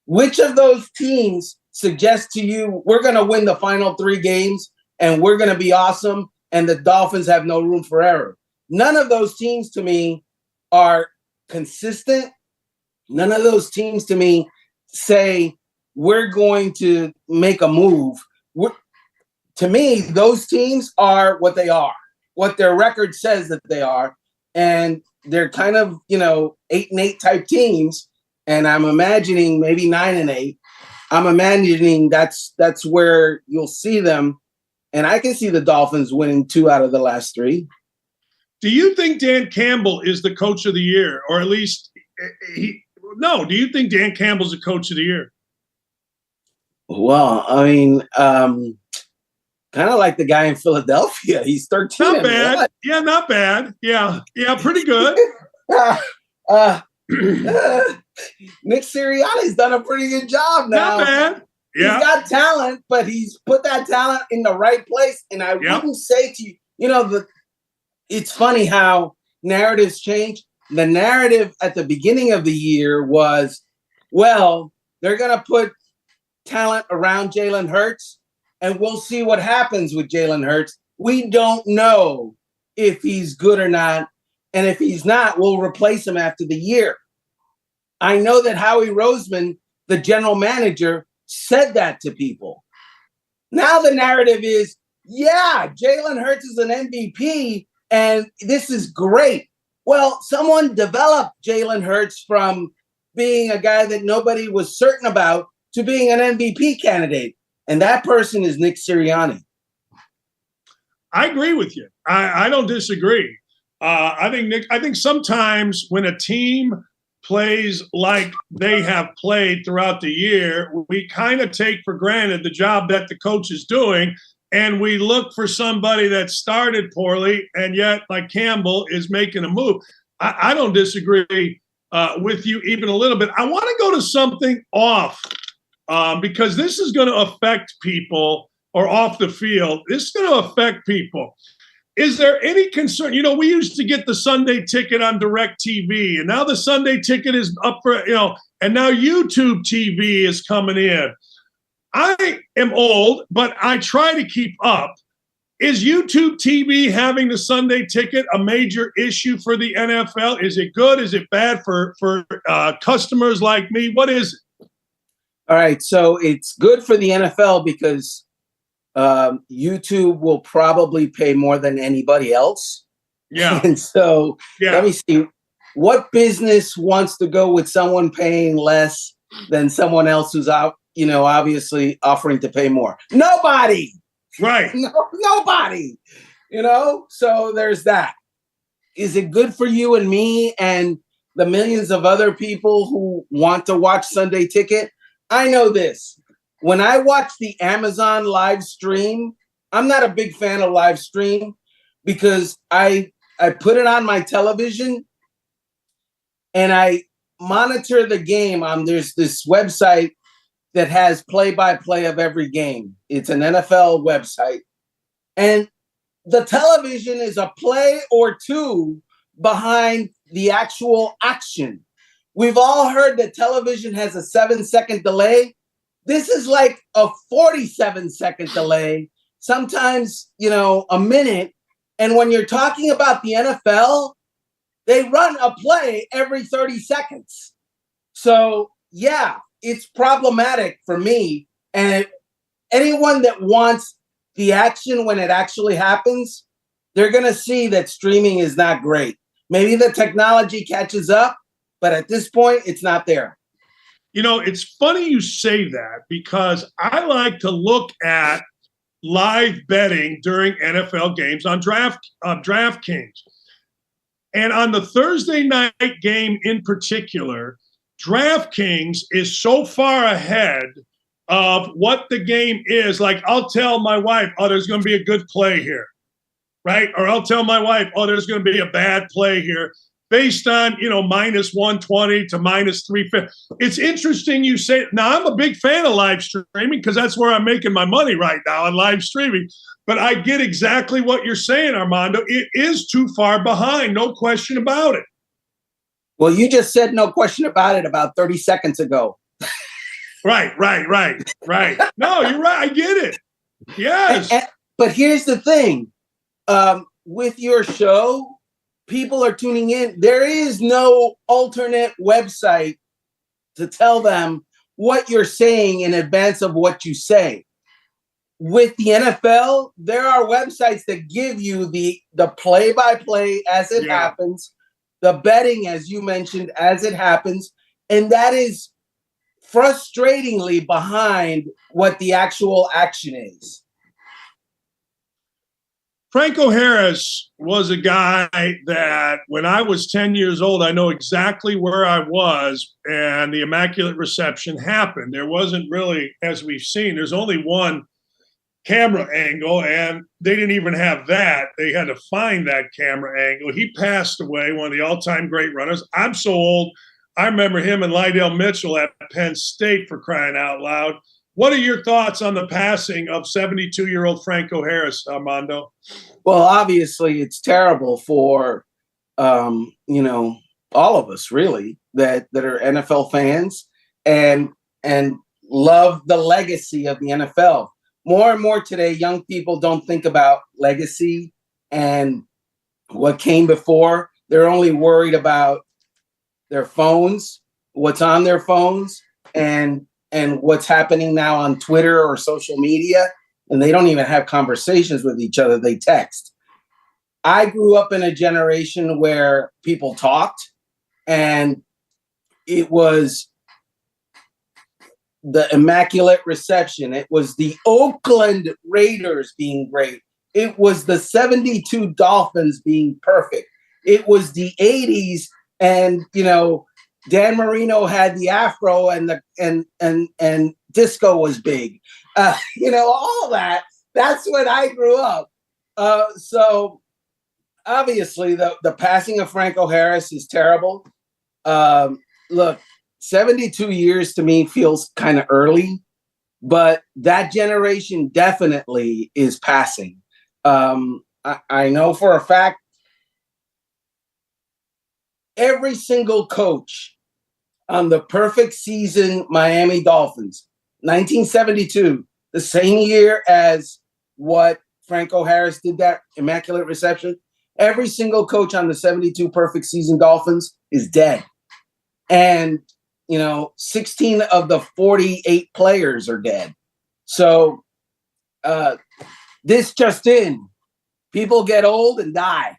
Which of those teams suggests to you we're going to win the final 3 games and we're going to be awesome and the Dolphins have no room for error? None of those teams to me are consistent. None of those teams to me say we're going to make a move. To me, those teams are what they are. what their record says that they are. And they're kind of, 8-8 type teams. And I'm imagining maybe 9-8. I'm imagining that's where you'll see them. And I can see the Dolphins winning 2 out of the last 3. Do you think Dan Campbell is the coach of the year? Or at least do you think Dan Campbell's the coach of the year? Well, I mean, kind of like the guy in Philadelphia. He's 13. Not bad. Yeah, not bad. Yeah, pretty good. Nick Sirianni's done a pretty good job now. Not bad. Yeah. He's got talent, but he's put that talent in the right place. And I wouldn't say to you, it's funny how narratives change. The narrative at the beginning of the year was, well, they're going to put talent around Jalen Hurts, and we'll see what happens with Jalen Hurts. We don't know if he's good or not. And if he's not, we'll replace him after the year. I know that Howie Roseman, the general manager, said that to people. Now the narrative is, Jalen Hurts is an MVP, and this is great. Well, someone developed Jalen Hurts from being a guy that nobody was certain about to being an MVP candidate. And that person is Nick Sirianni. I agree with you. I don't disagree. I think sometimes when a team plays like they have played throughout the year, we kind of take for granted the job that the coach is doing. And we look for somebody that started poorly, and yet, like Campbell, is making a move. I don't disagree with you even a little bit. I want to go to something off because this is going to affect people, or off the field. This is going to affect people. Is there any concern? We used to get the Sunday ticket on DirecTV, and now the Sunday ticket is up for, and now YouTube TV is coming in. I am old, but I try to keep up. Is YouTube TV having the Sunday ticket a major issue for the NFL? Is it good? Is it bad for customers like me? What is it? All right, so it's good for the NFL because YouTube will probably pay more than anybody else. Yeah. And so let me see. What business wants to go with someone paying less than someone else who's out, obviously offering to pay more? Nobody. Right. Nobody. So there's that. Is it good for you and me and the millions of other people who want to watch Sunday Ticket? I know this. When I watch the Amazon live stream, I'm not a big fan of live stream because I put it on my television and I monitor the game. There's this website that has play-by-play of every game. It's an NFL website. And the television is a play or two behind the actual action. We've all heard that television has a 7-second delay. This is like a 47-second delay, sometimes, a minute. And when you're talking about the NFL, they run a play every 30 seconds. So, it's problematic for me. And anyone that wants the action when it actually happens, they're going to see that streaming is not great. Maybe the technology catches up, but at this point, it's not there. It's funny you say that because I like to look at live betting during NFL games on DraftKings. And on the Thursday night game in particular, DraftKings is so far ahead of what the game is. Like, I'll tell my wife, there's going to be a good play here, right? Or I'll tell my wife, there's going to be a bad play here based on, minus 120 to minus 350. It's interesting you say. Now, I'm a big fan of live streaming because that's where I'm making my money right now on live streaming. But I get exactly what you're saying, Armando. It is too far behind, no question about it. Well, you just said no question about it about 30 seconds ago. Right. No, you're right. I get it. Yes. But here's the thing. With your show, people are tuning in. There is no alternate website to tell them what you're saying in advance of what you say. with the NFL, there are websites that give you the play-by-play as it happens, the betting, as you mentioned, as it happens, and that is frustratingly behind what the actual action is. Franco Harris was a guy that when I was 10 years old, I know exactly where I was, and the Immaculate Reception happened. There wasn't really, as we've seen, there's only one camera angle, and they didn't even have that. They had to find that camera angle. He passed away, one of the all-time great runners. I'm so old, I remember him and Lydell Mitchell at Penn State, for crying out loud. What are your thoughts on the passing of 72-year-old Franco Harris, Armando? Well, obviously, it's terrible for, all of us, really, that are NFL fans and love the legacy of the NFL. More and more today, young people don't think about legacy and what came before. They're only worried about their phones, what's on their phones, and what's happening now on Twitter or social media. And they don't even have conversations with each other. They text. I grew up in a generation where people talked, and it was the Immaculate Reception. It was the Oakland Raiders being great. It was the 72 Dolphins being perfect. It was the 80s, and Dan Marino had the afro, and disco was big. All that. That's when I grew up. So obviously the passing of Franco Harris is terrible. Look, 72 years to me feels kind of early, but that generation definitely is passing. I know for a fact every single coach on the perfect season Miami Dolphins, 1972, the same year as what Franco Harris did that Immaculate Reception, every single coach on the 72 perfect season Dolphins is dead. And 16 of the 48 players are dead. So this just in, people get old and die.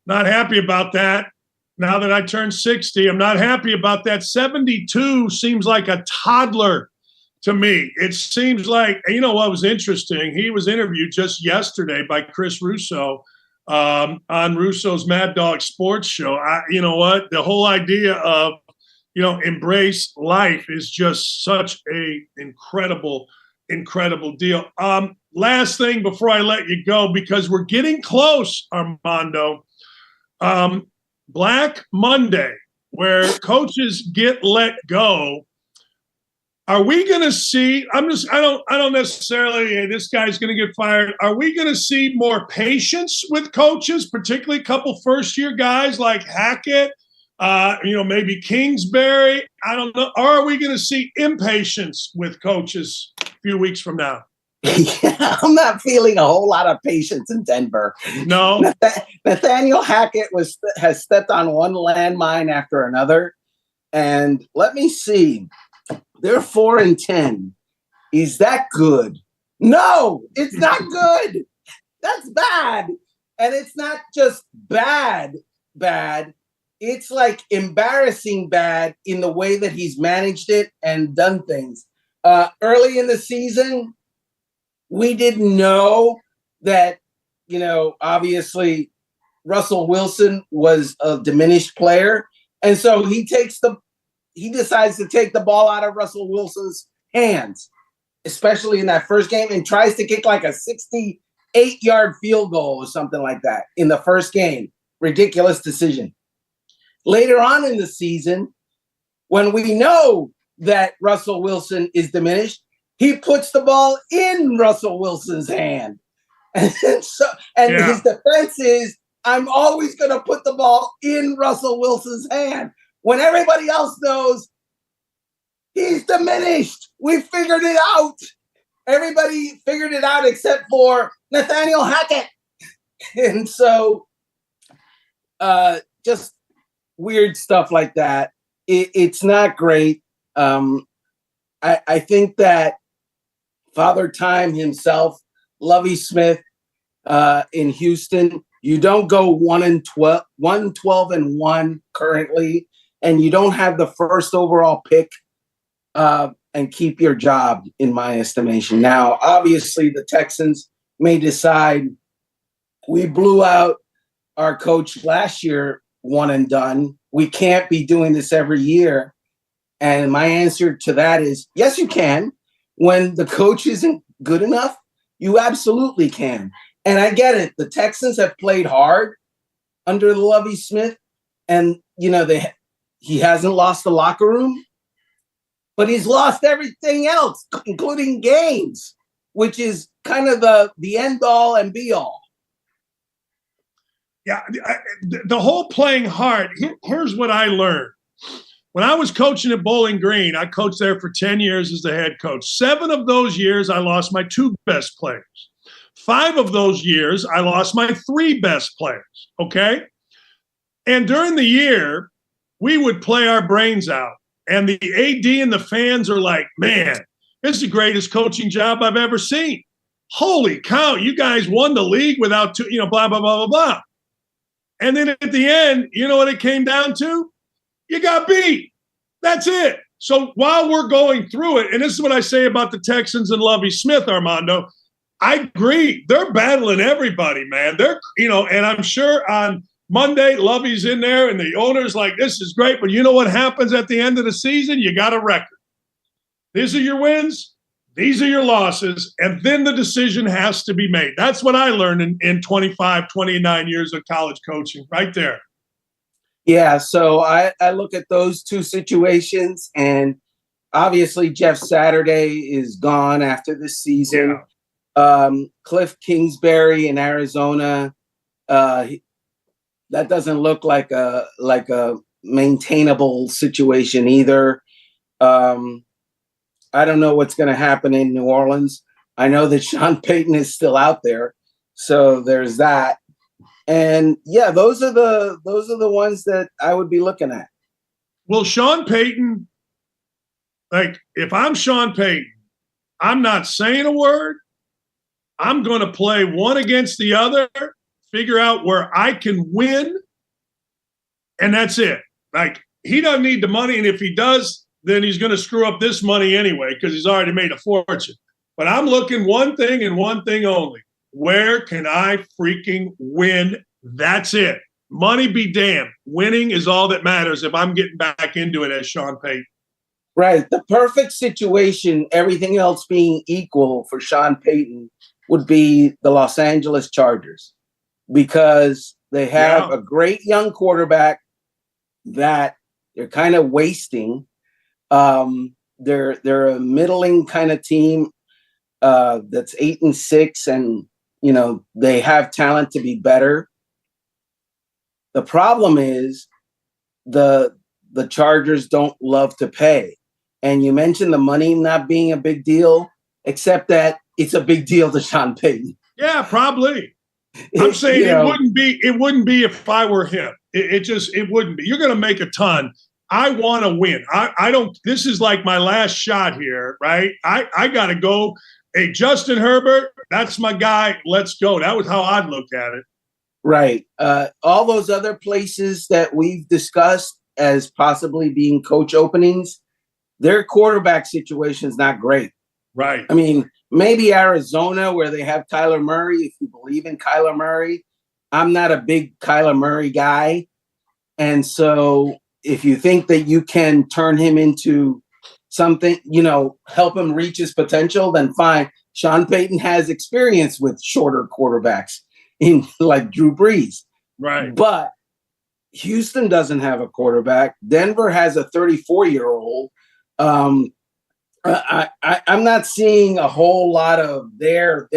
Not happy about that. Now that I turned 60, I'm not happy about that. 72 seems like a toddler to me. It seems like, what was interesting? He was interviewed just yesterday by Chris Russo on Russo's Mad Dog Sports Show. You know what? The whole idea of, embrace life is just such a incredible deal. Last thing before I let you go, because we're getting close, Armando. Black Monday, where coaches get let go. Are we going to see? I don't necessarily. This guy's going to get fired. Are we going to see more patience with coaches, particularly a couple first-year guys like Hackett, maybe Kingsbury? I don't know. Or are we going to see impatience with coaches a few weeks from now? Yeah, I'm not feeling a whole lot of patience in Denver. No. Nathaniel Hackett has stepped on one landmine after another. And let me see. They're 4-10. Is that good? No, it's not good. That's bad. And it's not just bad. It's like embarrassing bad in the way that he's managed it and done things. Early in the season, we didn't know that, obviously Russell Wilson was a diminished player. And so he decides to take the ball out of Russell Wilson's hands, especially in that first game, and tries to kick like a 68-yard field goal or something like that in the first game. Ridiculous decision. Later on in the season, when we know that Russell Wilson is diminished, he puts the ball in Russell Wilson's hand. And his defense is, I'm always going to put the ball in Russell Wilson's hand. When everybody else knows he's diminished. We figured it out. Everybody figured it out except for Nathaniel Hackett. And so just weird stuff like that. It's not great. I think that Father Time himself, Lovie Smith, in Houston. You don't go 1-12-1 currently, and you don't have the first overall pick and keep your job, in my estimation. Now, obviously, the Texans may decide we blew out our coach last year, one and done. We can't be doing this every year. And my answer to that is, yes, you can. When the coach isn't good enough, you absolutely can. And I get it. The Texans have played hard under Lovie Smith, and he hasn't lost the locker room, but he's lost everything else, including games, which is kind of the end all and be all. Yeah, the whole playing hard. Here's what I learned. When I was coaching at Bowling Green, I coached there for 10 years as the head coach. 7 of those years, I lost my 2 best players. 5 of those years, I lost my 3 best players, okay? And during the year, we would play our brains out. And the AD and the fans are like, man, this is the greatest coaching job I've ever seen. Holy cow, you guys won the league without blah, blah, blah, blah, blah. And then at the end, you know what it came down to? You got beat. That's it. So while we're going through it, and this is what I say about the Texans and Lovie Smith, Armando, I agree. They're battling everybody, man. And I'm sure on Monday, Lovey's in there and the owner's like, this is great. But you know what happens at the end of the season? You got a record. These are your wins. These are your losses. And then the decision has to be made. That's what I learned in 25, 29 years of college coaching right there. Yeah, so I look at those 2 situations, and obviously Jeff Saturday is gone after this season. Yeah. Cliff Kingsbury in Arizona, that doesn't look like a maintainable situation either. I don't know what's going to happen in New Orleans. I know that Sean Payton is still out there, so there's that. And yeah, those are the ones that I would be looking at. Well, Sean Payton, like if I'm Sean Payton, I'm not saying a word. I'm going to play one against the other, figure out where I can win, and that's it. Like he doesn't need the money, and if he does, then he's going to screw up this money anyway because he's already made a fortune. But I'm looking one thing and one thing only. Where can I freaking win? That's it. Money be damned. Winning is all that matters if I'm getting back into it as Sean Payton. Right. The perfect situation, everything else being equal for Sean Payton, would be the Los Angeles Chargers because they have a great young quarterback that they're kind of wasting. They're a middling kind of team that's 8-6, and they have talent to be better. The problem is the Chargers don't love to pay. And you mentioned the money not being a big deal, except that it's a big deal to Sean Payton. Yeah, probably. I'm saying it wouldn't be if I were him. It wouldn't be. You're going to make a ton. I want to win. I don't. This is like my last shot here, right? I got to go. Hey, Justin Herbert, that's my guy. Let's go. That was how I'd look at it. Right. All those other places that we've discussed as possibly being coach openings, their quarterback situation is not great. Right. I mean, maybe Arizona where they have Kyler Murray, if you believe in Kyler Murray. I'm not a big Kyler Murray guy. And so if you think that you can turn him into something, help him reach his potential, then fine. Sean Payton has experience with shorter quarterbacks in like Drew Brees. Right. But Houston doesn't have a quarterback. Denver has a 34-year-old. I'm not seeing a whole lot of there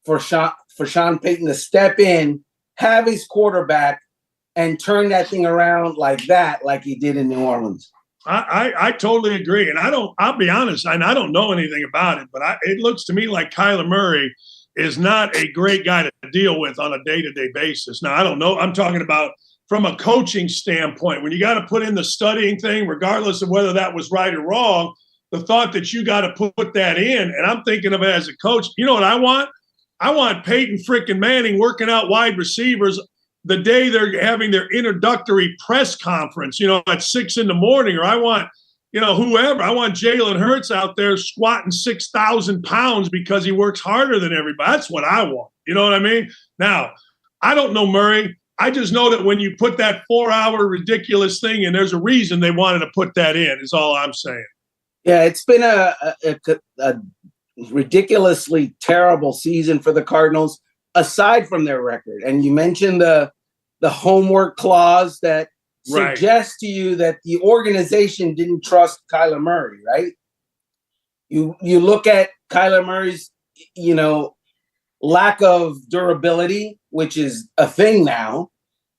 for Sean Payton to step in, have his quarterback, and turn that thing around like he did in New Orleans. I totally agree. And I'll be honest, and I don't know anything about it, but it looks to me like Kyler Murray is not a great guy to deal with on a day-to-day basis. Now, I don't know. I'm talking about from a coaching standpoint, when you got to put in the studying thing, regardless of whether that was right or wrong, the thought that you got to put that in. And I'm thinking of it as a coach. You know what I want? I want Peyton frickin' Manning working out wide receivers the day they're having their introductory press conference, at 6 a.m. Or I want, whoever. I want Jalen Hurts out there squatting 6,000 pounds because he works harder than everybody. That's what I want. You know what I mean? Now, I don't know Murray. I just know that when you put that 4-hour ridiculous thing in, there's a reason they wanted to put that in, is all I'm saying. Yeah, it's been a ridiculously terrible season for the Cardinals, aside from their record. And you mentioned the homework clause that suggests to you that the organization didn't trust Kyler Murray, right? You look at Kyler Murray's, lack of durability, which is a thing now.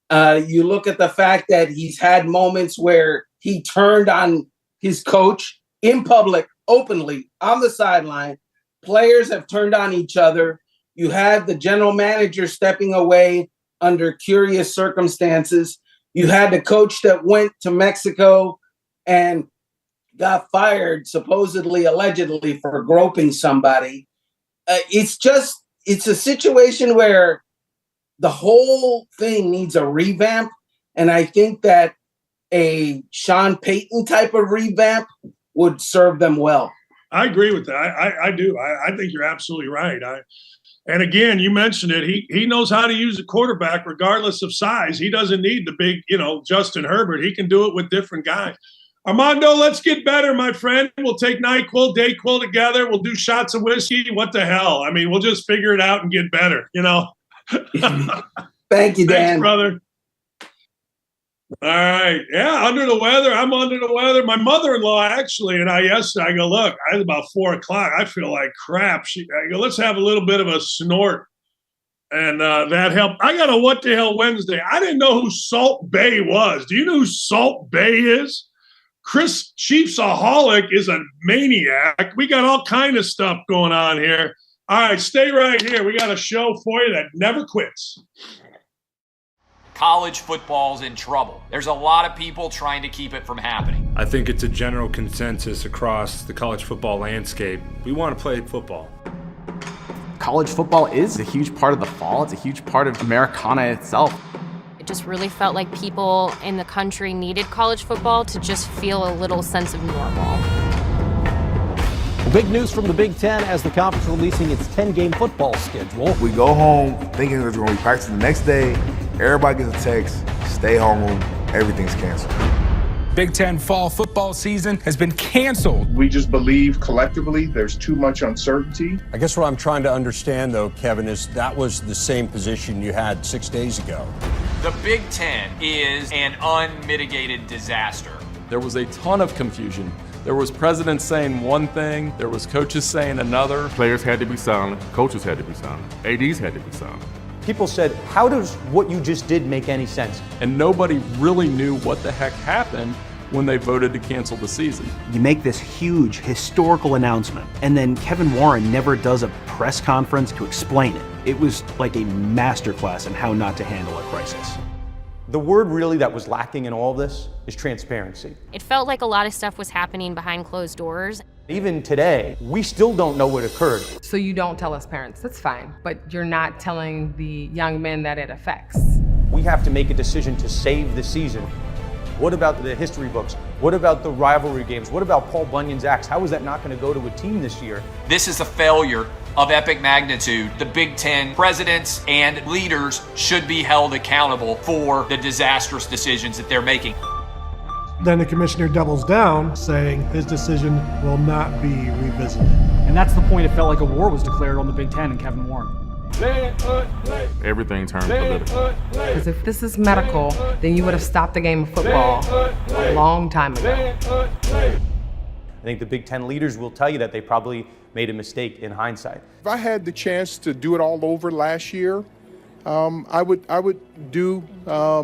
You look at the fact that he's had moments where he turned on his coach in public, openly, on the sideline. Players have turned on each other. You had the general manager stepping away under curious circumstances. You had the coach that went to Mexico and got fired, supposedly, allegedly, for groping somebody. It's a situation where the whole thing needs a revamp. And I think that a Sean Payton type of revamp would serve them well. I agree with that. I do. I think you're absolutely right. And again, you mentioned it. He knows how to use a quarterback regardless of size. He doesn't need the big, Justin Herbert. He can do it with different guys. Armando, let's get better, my friend. We'll take NyQuil, DayQuil together. We'll do shots of whiskey. What the hell? I mean, we'll just figure it out and get better, Thank you, Dan. Thanks, brother. All right. Yeah, under the weather. I'm under the weather. My mother-in-law, actually, and yesterday, I go, look, it's about 4 o'clock. I feel like crap. I go, let's have a little bit of a snort. And that helped. I got a What the Hell Wednesday. I didn't know who Salt Bay was. Do you know who Salt Bay is? Chris Chiefsaholic is a maniac. We got all kind of stuff going on here. All right, stay right here. We got a show for you that never quits. College football's in trouble. There's a lot of people trying to keep it from happening. I think it's a general consensus across the college football landscape. We want to play football. College football is a huge part of the fall. It's a huge part of Americana itself. It just really felt like people in the country needed college football to just feel a little sense of normal. Big news from the Big Ten as the conference releasing its 10-game football schedule. We go home thinking that we're going to be practicing the next day. Everybody gets a text, stay home, everything's canceled. Big Ten fall football season has been canceled. We just believe collectively there's too much uncertainty. I guess what I'm trying to understand, though, Kevin, is that was the same position you had 6 days ago. The Big Ten is an unmitigated disaster. There was a ton of confusion. There was presidents saying one thing, there was coaches saying another. Players had to be silent, coaches had to be silent, ADs had to be silent. People said, how does what you just did make any sense? And nobody really knew what the heck happened when they voted to cancel the season. You make this huge historical announcement, and then Kevin Warren never does a press conference to explain it. It was like a masterclass in how not to handle a crisis. The word really that was lacking in all this is transparency. It felt like a lot of stuff was happening behind closed doors. Even today, we still don't know what occurred. So you don't tell us parents, that's fine, but you're not telling the young men that it affects. We have to make a decision to save the season. What about the history books? What about the rivalry games? What about Paul Bunyan's axe? How is that not going to go to a team this year? This is a failure of epic magnitude. The Big Ten presidents and leaders should be held accountable for the disastrous decisions that they're making. Then the commissioner doubles down, saying his decision will not be revisited. And that's the point. It felt like a war was declared on the Big Ten and Kevin Warren. Everything turned political. Because if this is medical, then you would have stopped the game of football a long time ago. I think the Big Ten leaders will tell you that they probably made a mistake in hindsight. If I had the chance to do it all over last year, I would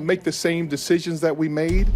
make the same decisions that we made.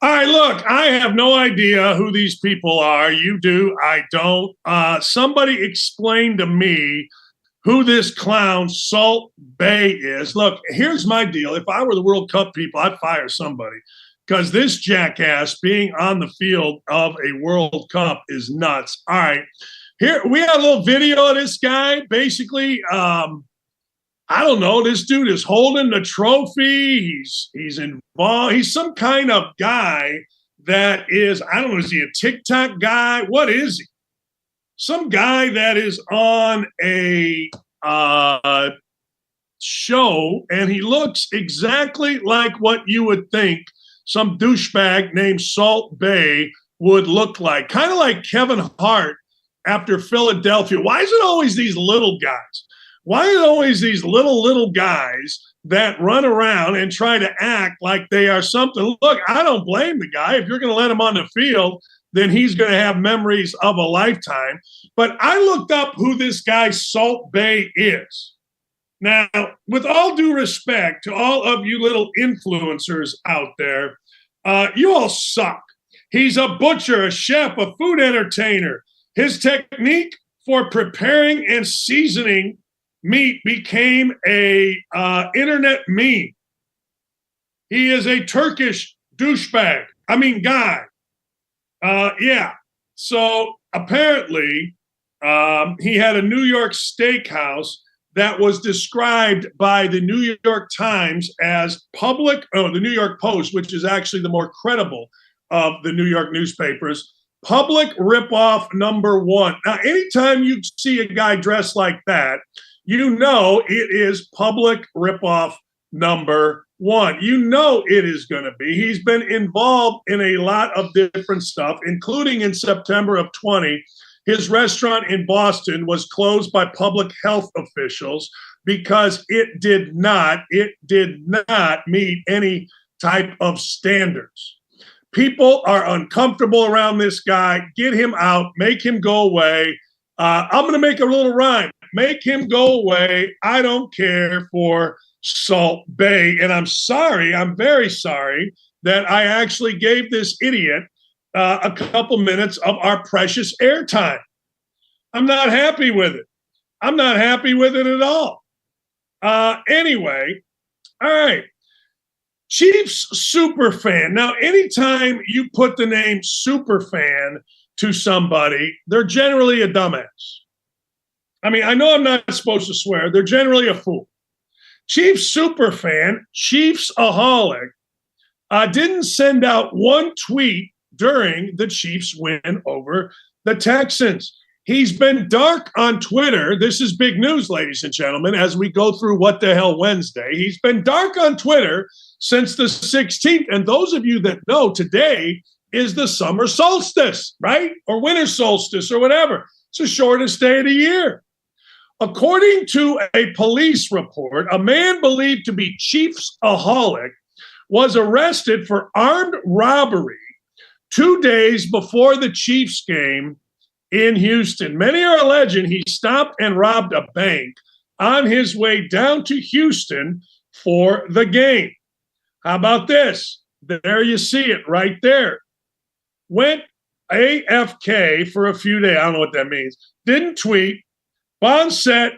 All right, look, I have no idea who these people are. You do, I don't. Somebody explain to me who this clown Salt Bay is. Look, here's my deal. If I were the World Cup people, I'd fire somebody because this jackass being on the field of a World Cup is nuts. All right, here we got a little video of this guy. Basically, I don't know. This dude is holding the trophy. He's involved. He's some kind of guy that is, I don't know, is he a TikTok guy? What is he? Some guy that is on a show, and he looks exactly like what you would think some douchebag named Salt Bay would look like. Kind of like Kevin Hart after Philadelphia. Why is it always these little guys? Why are it always these little guys that run around and try to act like they are something? Look, I don't blame the guy. If you're going to let him on the field, then he's going to have memories of a lifetime. But I looked up who this guy Salt Bay is. Now, with all due respect to all of you little influencers out there, you all suck. He's a butcher, a chef, a food entertainer. His technique for preparing and seasoning meat became a internet meme. He is a Turkish douchebag. Guy. Yeah. So apparently, he had a New York steakhouse that was described by the New York Times as the New York Post, which is actually the more credible of the New York newspapers, public ripoff #1. Now, anytime you see a guy dressed like that, you know it is public ripoff #1. You know it is going to be. He's been involved in a lot of different stuff, including in September of 20. His restaurant in Boston was closed by public health officials because it did not meet any type of standards. People are uncomfortable around this guy. Get him out. Make him go away. I'm going to make a little rhyme. Make him go away. I don't care for Salt Bay. And I'm sorry, I'm very sorry that I actually gave this idiot a couple minutes of our precious airtime. I'm not happy with it. I'm not happy with it at all. Anyway, all right. Chiefs superfan. Now, anytime you put the name superfan to somebody, they're generally a dumbass. I know I'm not supposed to swear. They're generally a fool. Chiefs superfan, Chiefs-aholic, didn't send out one tweet during the Chiefs win over the Texans. He's been dark on Twitter. This is big news, ladies and gentlemen, as we go through What the Hell Wednesday. He's been dark on Twitter since the 16th. And those of you that know, today is the summer solstice, right? Or winter solstice or whatever. It's the shortest day of the year. According to a police report, a man believed to be Chiefs-aholic was arrested for armed robbery 2 days before the Chiefs game in Houston. Many are alleging he stopped and robbed a bank on his way down to Houston for the game. How about this? There you see it right there. Went AFK for a few days. I don't know what that means. Didn't tweet. Bond set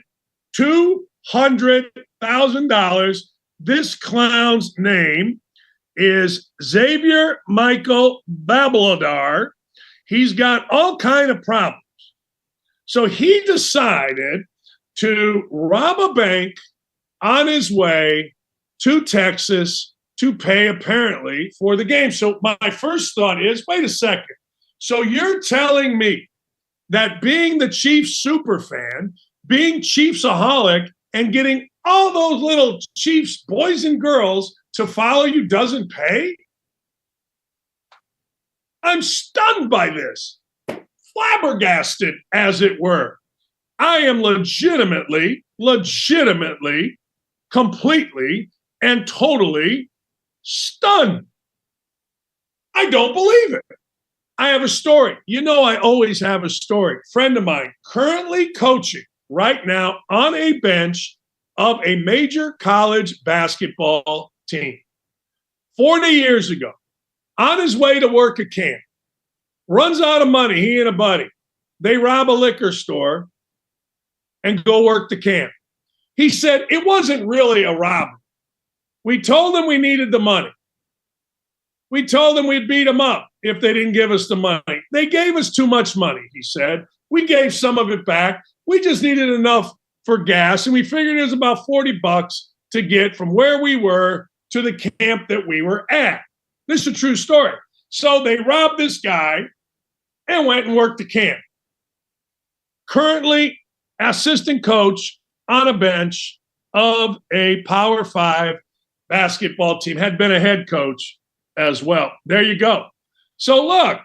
$200,000. This clown's name is Xavier Michael Babeladar. He's got all kind of problems. So he decided to rob a bank on his way to Texas to pay, apparently, for the game. So my first thought is, wait a second. So you're telling me that being the Chiefs superfan, being Chiefs-aholic, and getting all those little Chiefs boys and girls to follow you doesn't pay? I'm stunned by this, flabbergasted, as it were. I am legitimately, completely, and totally stunned. I don't believe it. I have a story. You know, I always have a story. Friend of mine currently coaching right now on a bench of a major college basketball team. 40 years ago, On his way to work at camp, runs out of money, he and a buddy. They rob a liquor store and go work the camp. He said it wasn't really a robbery. We told them we needed the money. We told them we'd beat them up if they didn't give us the money. They gave us too much money, he said. We gave some of it back. We just needed enough for gas, and we figured it was about $40 to get from where we were to the camp that we were at. This is a true story. So they robbed this guy and went and worked the camp. Currently, assistant coach on a bench of a Power 5 basketball team, had been a head coach as well. There you go. So look,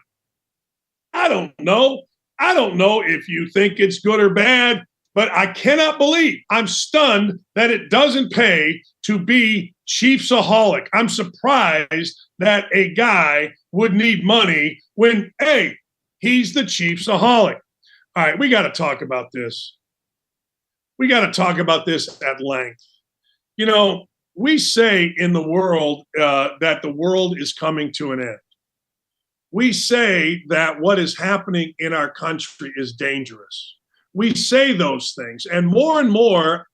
I don't know. I don't know if you think it's good or bad, but I cannot believe, I'm stunned that it doesn't pay to be Chiefsaholic. I'm surprised that a guy would need money when, hey, he's the Chiefsaholic. All right, we got to talk about this. We got to talk about this at length. You know, we say in the world that the world is coming to an end. We say that what is happening in our country is dangerous. We say those things, and more,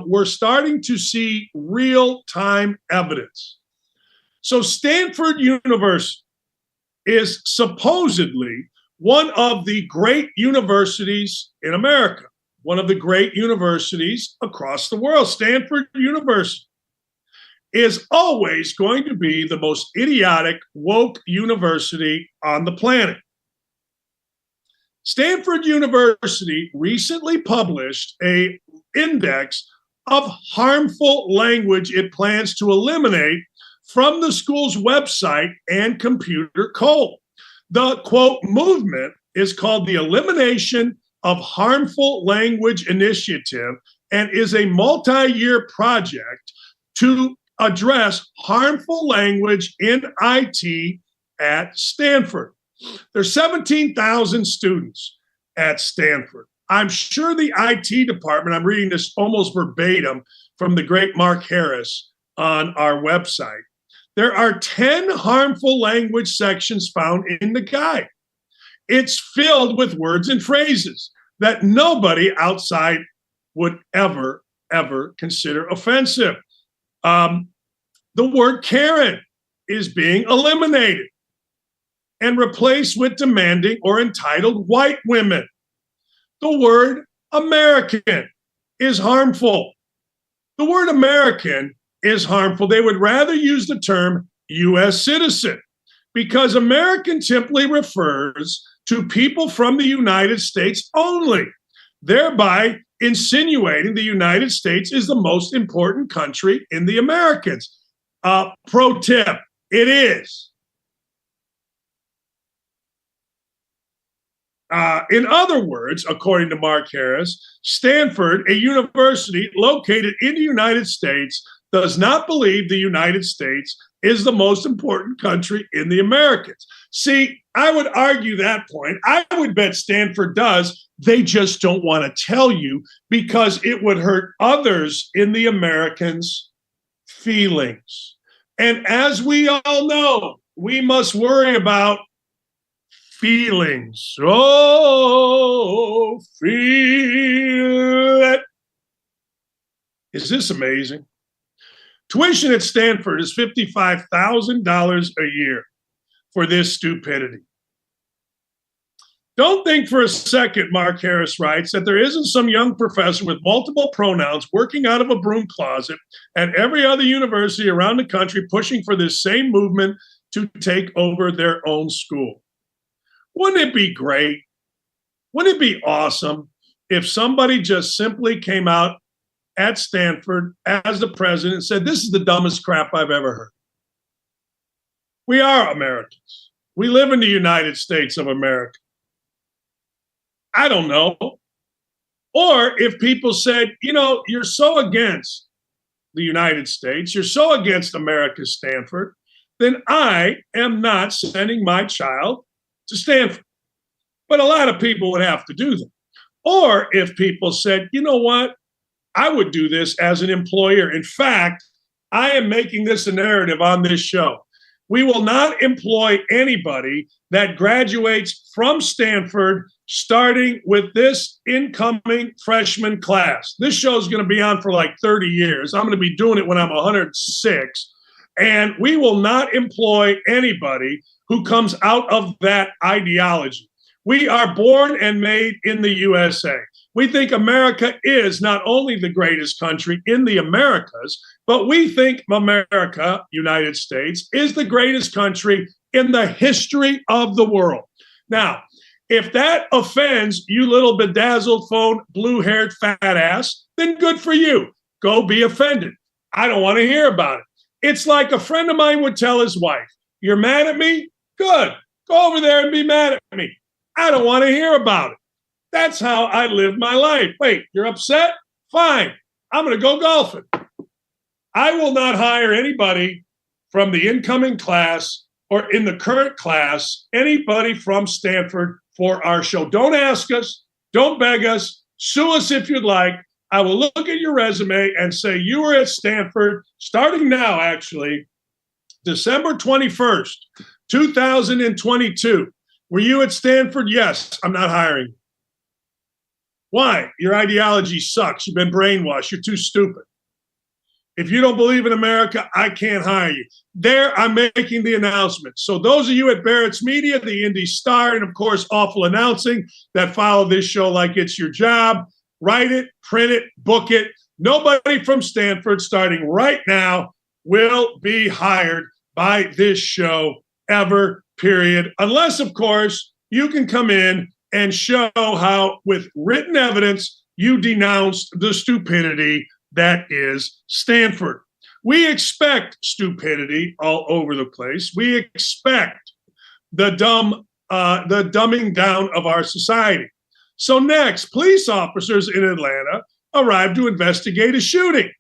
we're starting to see real-time evidence. So Stanford University is supposedly one of the great universities in America, one of the great universities across the world. Stanford University is always going to be the most idiotic, woke university on the planet. Stanford University recently published an index of harmful language it plans to eliminate from the school's website and computer code. The, quote, movement is called the Elimination of Harmful Language Initiative and is a multi-year project to address harmful language in IT at Stanford. There's 17,000 students at Stanford. I'm sure the IT department, I'm reading this almost verbatim from the great Mark Harris on our website. There are 10 harmful language sections found in the guide. It's filled with words and phrases that nobody outside would ever consider offensive. The word Karen is being eliminated and replaced with demanding or entitled white women. The word American is harmful. The word American is harmful. They would rather use the term U.S. citizen because American simply refers to people from the United States only, thereby insinuating the United States is the most important country in the Americans. Pro tip, it is. In other words, according to Mark Harris, Stanford, a university located in the United States, does not believe the United States is the most important country in the Americans. See, I would argue that point. I would bet Stanford does. They just don't want to tell you because it would hurt others in the Americans' feelings. And as we all know, we must worry about feelings. Oh, feel it. Is this amazing? Tuition at Stanford is $55,000 a year for this stupidity. Don't think for a second, Mark Harris writes, that there isn't some young professor with multiple pronouns working out of a broom closet at every other university around the country pushing for this same movement to take over their own school. Wouldn't it be great? Wouldn't it be awesome if somebody just simply came out at Stanford as the president and said, this is the dumbest crap I've ever heard. We are Americans. We live in the United States of America. I don't know. Or if people said, you know, you're so against the United States, you're so against America's Stanford, then I am not sending my child to Stanford. But a lot of people would have to do that. Or if people said, you know what, I would do this as an employer. In fact, I am making this a narrative on this show. We will not employ anybody that graduates from Stanford starting with this incoming freshman class. This show is going to be on for like 30 years. I'm going to be doing it when I'm 106. And we will not employ anybody who comes out of that ideology. We are born and made in the USA. We think America is not only the greatest country in the Americas, but we think America, United States, is the greatest country in the history of the world. Now, if that offends you little bedazzled phone, blue-haired fat ass, then good for you. Go be offended. I don't want to hear about it. It's like a friend of mine would tell his wife, you're mad at me? Good. Go over there and be mad at me. I don't want to hear about it. That's how I live my life. Wait, you're upset? Fine. I'm going to go golfing. I will not hire anybody from the incoming class or in the current class, anybody from Stanford for our show. Don't ask us. Don't beg us. Sue us if you'd like. I will look at your resume and say you were at Stanford starting now, actually, December 21st, 2022. Were you at Stanford? Yes. I'm not hiring you. Why? Your ideology sucks. You've been brainwashed. You're too stupid. If you don't believe in America, I can't hire you. There, I'm making the announcement. So those of you at Barrett's Media, the Indy Star, and of course, Awful Announcing that follow this show like it's your job, write it, print it, book it. Nobody from Stanford starting right now will be hired by this show ever, period. Unless, of course, you can come in and show how, with written evidence, you denounced the stupidity that is Stanford. We expect stupidity all over the place. We expect the dumbing down of our society. So next, police officers in Atlanta arrived to investigate a shooting.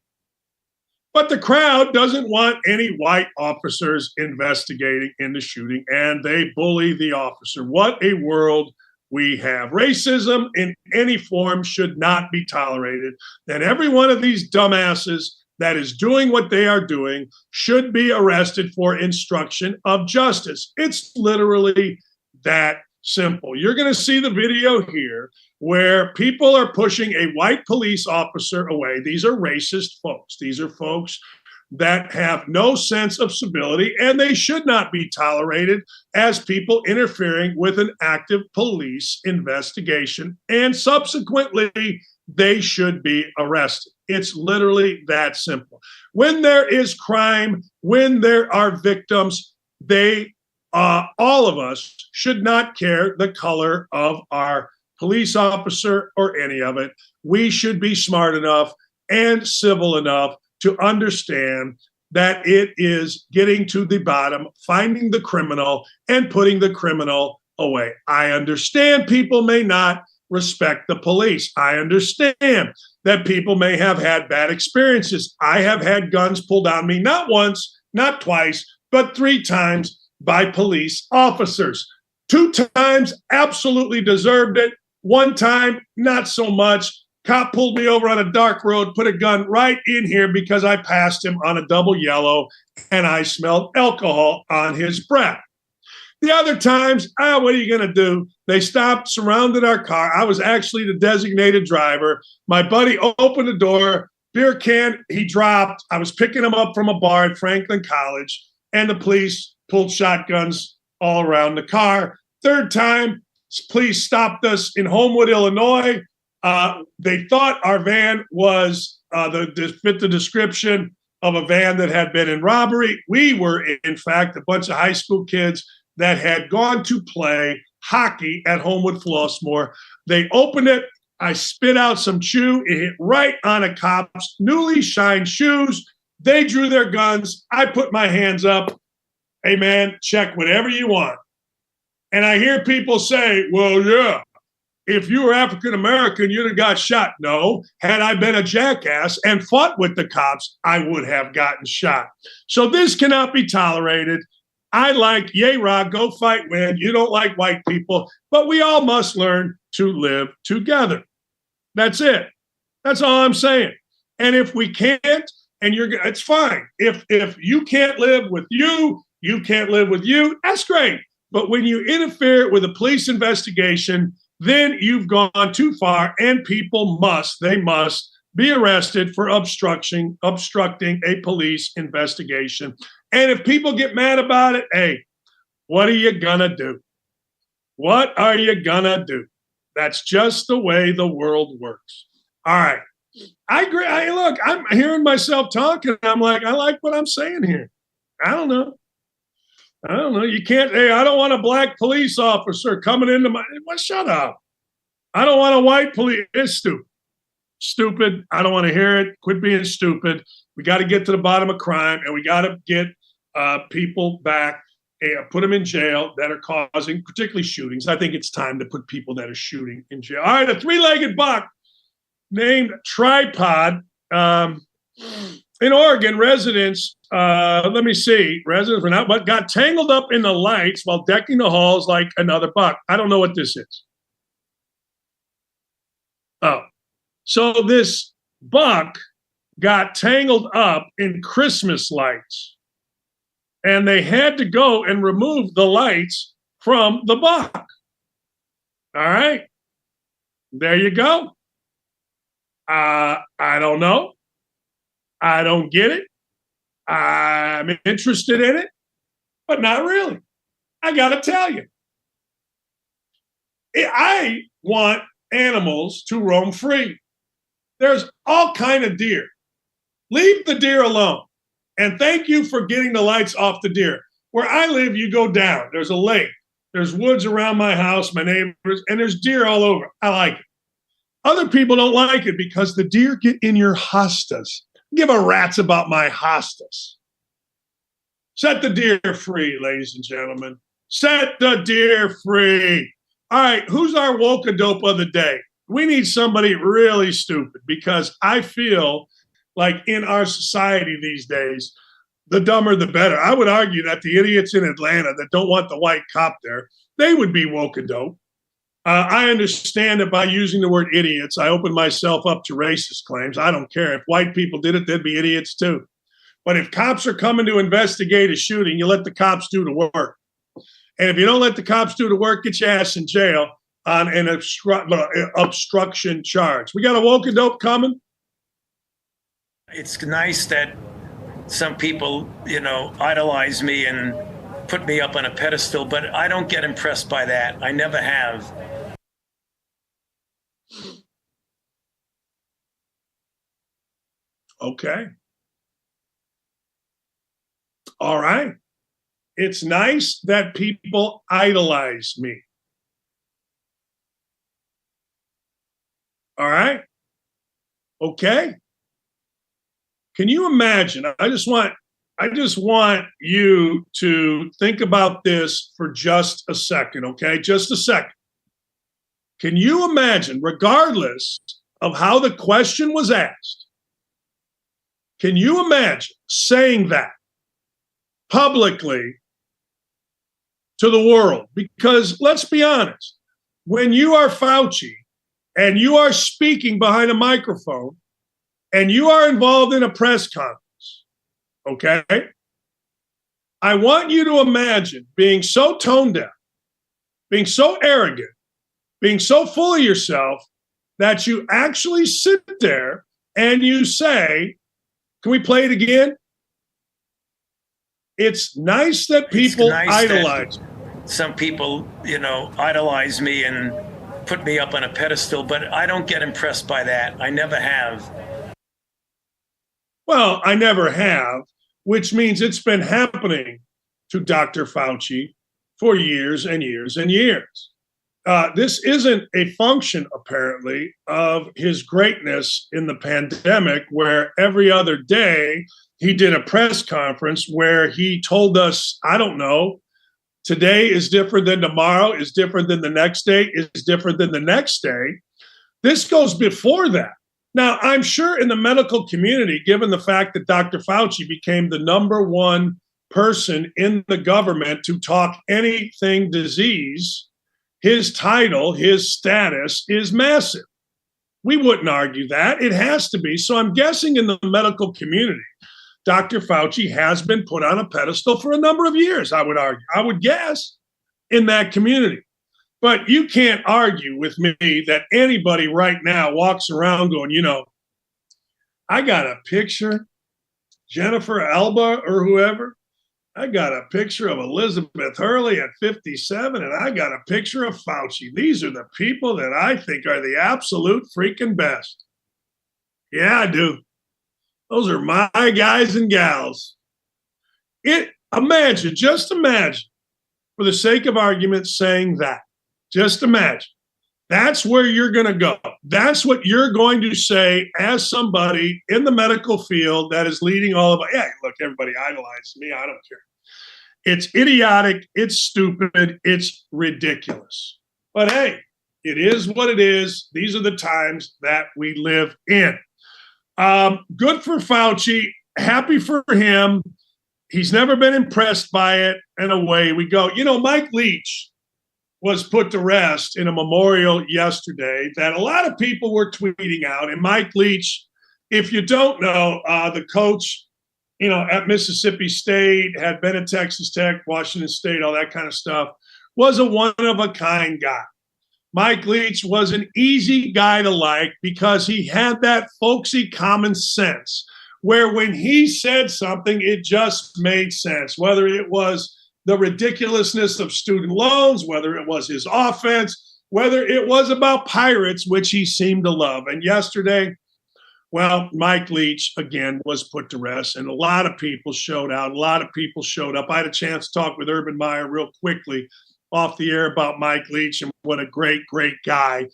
But the crowd doesn't want any white officers investigating into shooting, and they bully the officer. What a world we have. Racism in any form should not be tolerated. And every one of these dumbasses that is doing what they are doing should be arrested for obstruction of justice. It's literally that simple. You're going to see the video here where people are pushing a white police officer away. These are racist folks. These are folks that have no sense of civility, and they should not be tolerated as people interfering with an active police investigation, and subsequently, they should be arrested. It's literally that simple. When there is crime, when there are victims, all of us should not care the color of our police officer or any of it. We should be smart enough and civil enough to understand that it is getting to the bottom, finding the criminal, and putting the criminal away. I understand people may not respect the police. I understand that people may have had bad experiences. I have had guns pulled on me, not once, not twice, but 3 times by police officers. 2 times, absolutely deserved it. 1 time, not so much. Cop pulled me over on a dark road, put a gun right in here because I passed him on a double yellow and I smelled alcohol on his breath. The other times, what are you going to do? They stopped, surrounded our car. I was actually the designated driver. My buddy opened the door, beer can, he dropped. I was picking him up from a bar at Franklin College, and the police pulled shotguns all around the car. 3rd time, police stopped us in Homewood, Illinois. They thought our van was fit the description of a van that had been in robbery. We were, in fact, a bunch of high school kids that had gone to play hockey at Homewood Flossmoor. They opened it. I spit out some chew. It hit right on a cop's newly shined shoes. They drew their guns. I put my hands up. Hey, man, check whatever you want. And I hear people say, well, yeah, if you were African-American, you'd have got shot. No, had I been a jackass and fought with the cops, I would have gotten shot. So this cannot be tolerated. I like, yay, Rod, go fight, win. You don't like white people, but we all must learn to live together. That's it. That's all I'm saying. And if we can't, and it's fine. If you can't live with you You can't live with you. That's great. But when you interfere with a police investigation, then you've gone too far, and people must be arrested for obstructing a police investigation. And if people get mad about it, hey, what are you gonna do? What are you gonna do? That's just the way the world works. All right. I agree. Look, I'm hearing myself talking. I'm like, I like what I'm saying here. I don't know. You can't, hey, I don't want a black police officer coming into my, well, shut up. I don't want a white police. It's stupid. Stupid. I don't want to hear it. Quit being stupid. We got to get to the bottom of crime, and we got to get people back and put them in jail that are causing particularly shootings. I think it's time to put people that are shooting in jail. All right, a three-legged buck named Tripod. In Oregon, residents were not, but got tangled up in the lights while decking the halls like another buck. I don't know what this is. Oh, so this buck got tangled up in Christmas lights, and they had to go and remove the lights from the buck. All right. There you go. I don't know. I don't get it. I'm interested in it, but not really. I got to tell you. I want animals to roam free. There's all kind of deer. Leave the deer alone. And thank you for getting the lights off the deer. Where I live, you go down. There's a lake. There's woods around my house, my neighbors, and there's deer all over. I like it. Other people don't like it because the deer get in your hostas. Give a rat's about my hostas. Set the deer free, ladies and gentlemen. Set the deer free. All right, who's our woke-a-dope of the day? We need somebody really stupid, because I feel like in our society these days, the dumber the better. I would argue that the idiots in Atlanta that don't want the white cop there, they would be woke-a-dope. I understand that by using the word idiots, I open myself up to racist claims. I don't care. If white people did it, they'd be idiots too. But if cops are coming to investigate a shooting, you let the cops do the work. And if you don't let the cops do the work, get your ass in jail on an obstruction charge. We got a woke-a-dope coming. It's nice that some people, idolize me and put me up on a pedestal, but I don't get impressed by that. I never have. Okay. All right. It's nice that people idolize me. All right. Okay. Can you imagine? I just want you to think about this for just a second, okay? Just a second. Can you imagine, regardless of how the question was asked, can you imagine saying that publicly to the world? Because let's be honest, when you are Fauci and you are speaking behind a microphone and you are involved in a press conference, okay? I want you to imagine being so toned down, being so arrogant, being so full of yourself that you actually sit there and you say, can we play it again? It's nice that people idolize. Some people, idolize me and put me up on a pedestal, but I don't get impressed by that. I never have. Well, I never have, which means it's been happening to Dr. Fauci for years and years and years. This isn't a function, apparently, of his greatness in the pandemic, where every other day he did a press conference where he told us, I don't know, today is different than tomorrow, is different than the next day, is different than the next day. This goes before that. Now, I'm sure in the medical community, given the fact that Dr. Fauci became the number one person in the government to talk anything disease, his title, his status is massive. We wouldn't argue that. It has to be. So I'm guessing in the medical community, Dr. Fauci has been put on a pedestal for a number of years, I would argue, I would guess, in that community. But you can't argue with me that anybody right now walks around going, I got a picture, Jennifer Alba or whoever. I got a picture of Elizabeth Hurley at 57, and I got a picture of Fauci. These are the people that I think are the absolute freaking best. Yeah, I do. Those are my guys and gals. Just imagine, for the sake of argument, saying that. Just imagine. That's where you're going to go. That's what you're going to say as somebody in the medical field that is leading all of us. Yeah, look, everybody idolizes me. I don't care. It's idiotic. It's stupid. It's ridiculous. But hey, it is what it is. These are the times that we live in. Good for Fauci. Happy for him. He's never been impressed by it. And away we go. Mike Leach was put to rest in a memorial yesterday that a lot of people were tweeting out. And Mike Leach, if you don't know, the coach, at Mississippi State, had been at Texas Tech, Washington State, all that kind of stuff, was a one-of-a-kind guy. Mike Leach was an easy guy to like because he had that folksy common sense where when he said something, it just made sense, whether it was the ridiculousness of student loans, whether it was his offense, whether it was about pirates, which he seemed to love. And yesterday, well, Mike Leach, again, was put to rest, and a lot of people showed out. A lot of people showed up. I had a chance to talk with Urban Meyer real quickly off the air about Mike Leach and what a great, great guy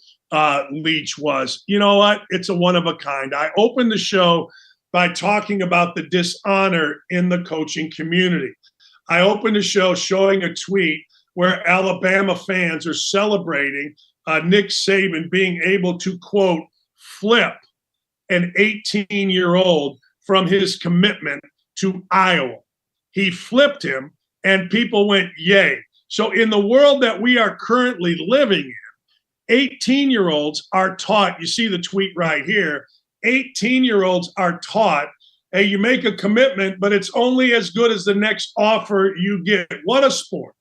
Leach was. You know what? It's a one of a kind. I opened the show by talking about the dishonor in the coaching community. I opened the show showing a tweet where Alabama fans are celebrating Nick Saban being able to, quote, flip an 18-year-old from his commitment to Iowa. He flipped him, and people went, yay. So in the world that we are currently living in, 18-year-olds are taught, you see the tweet right here, 18-year-olds are taught, hey, you make a commitment, but it's only as good as the next offer you get. What a sport.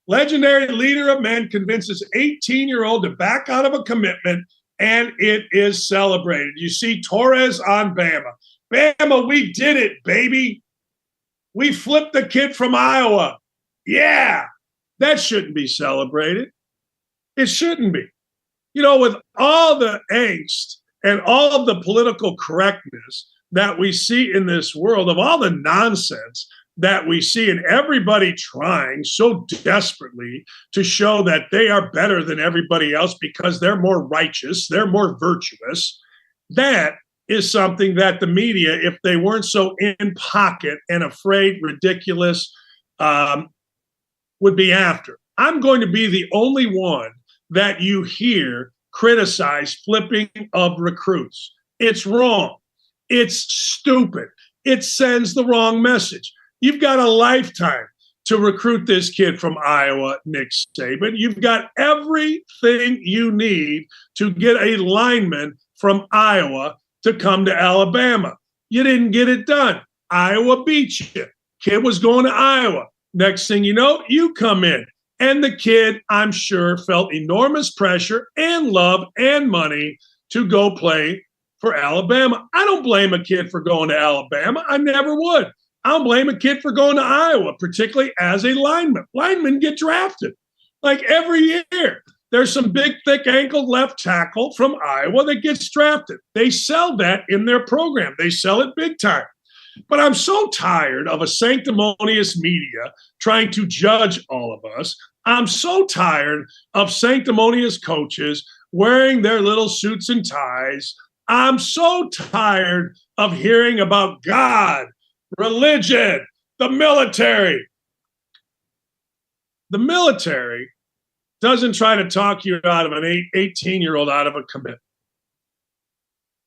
Legendary leader of men convinces 18-year-old to back out of a commitment, and it is celebrated. You see Torres on Bama. Bama, we did it, baby. We flipped the kid from Iowa. Yeah, that shouldn't be celebrated. It shouldn't be. With all the angst and all of the political correctness that we see in this world, of all the nonsense that we see, and everybody trying so desperately to show that they are better than everybody else because they're more righteous, they're more virtuous, that is something that the media, if they weren't so in pocket and afraid, ridiculous, would be after. I'm going to be the only one that you hear criticize flipping of recruits. It's wrong. It's stupid. It sends the wrong message. You've got a lifetime to recruit this kid from Iowa, Nick Saban. You've got everything you need to get a lineman from Iowa to come to Alabama. You didn't get it done. Iowa beat you. Kid was going to Iowa. Next thing you know, you come in. And the kid, I'm sure, felt enormous pressure and love and money to go play for Alabama. I don't blame a kid for going to Alabama. I never would. I don't blame a kid for going to Iowa, particularly as a lineman. Linemen get drafted like every year. There's some big, thick ankled left tackle from Iowa that gets drafted. They sell that in their program. They sell it big time. But I'm so tired of a sanctimonious media trying to judge all of us. I'm so tired of sanctimonious coaches wearing their little suits and ties. I'm so tired of hearing about God, religion, the military. The military doesn't try to talk you out of an 18-year-old out of a commitment.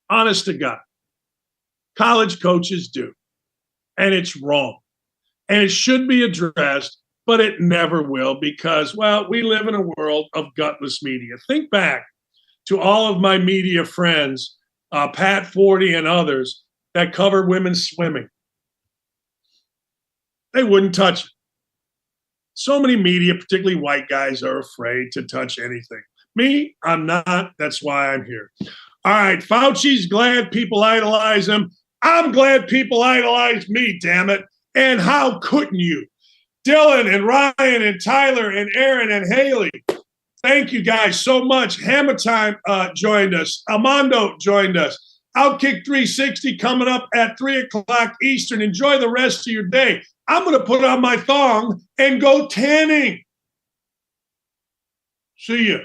Honest to God. College coaches do. And it's wrong. And it should be addressed, but it never will because, well, we live in a world of gutless media. Think back to all of my media friends, Pat Forty and others, that covered women's swimming. They wouldn't touch it. So many media, particularly white guys, are afraid to touch anything. Me, I'm not. That's why I'm here. All right, Fauci's glad people idolize him. I'm glad people idolize me, damn it. And how couldn't you? Dylan and Ryan and Tyler and Aaron and Haley, thank you guys so much. Hammer Time joined us. Armando joined us. Outkick 360 coming up at 3 o'clock Eastern. Enjoy the rest of your day. I'm going to put on my thong and go tanning. See ya.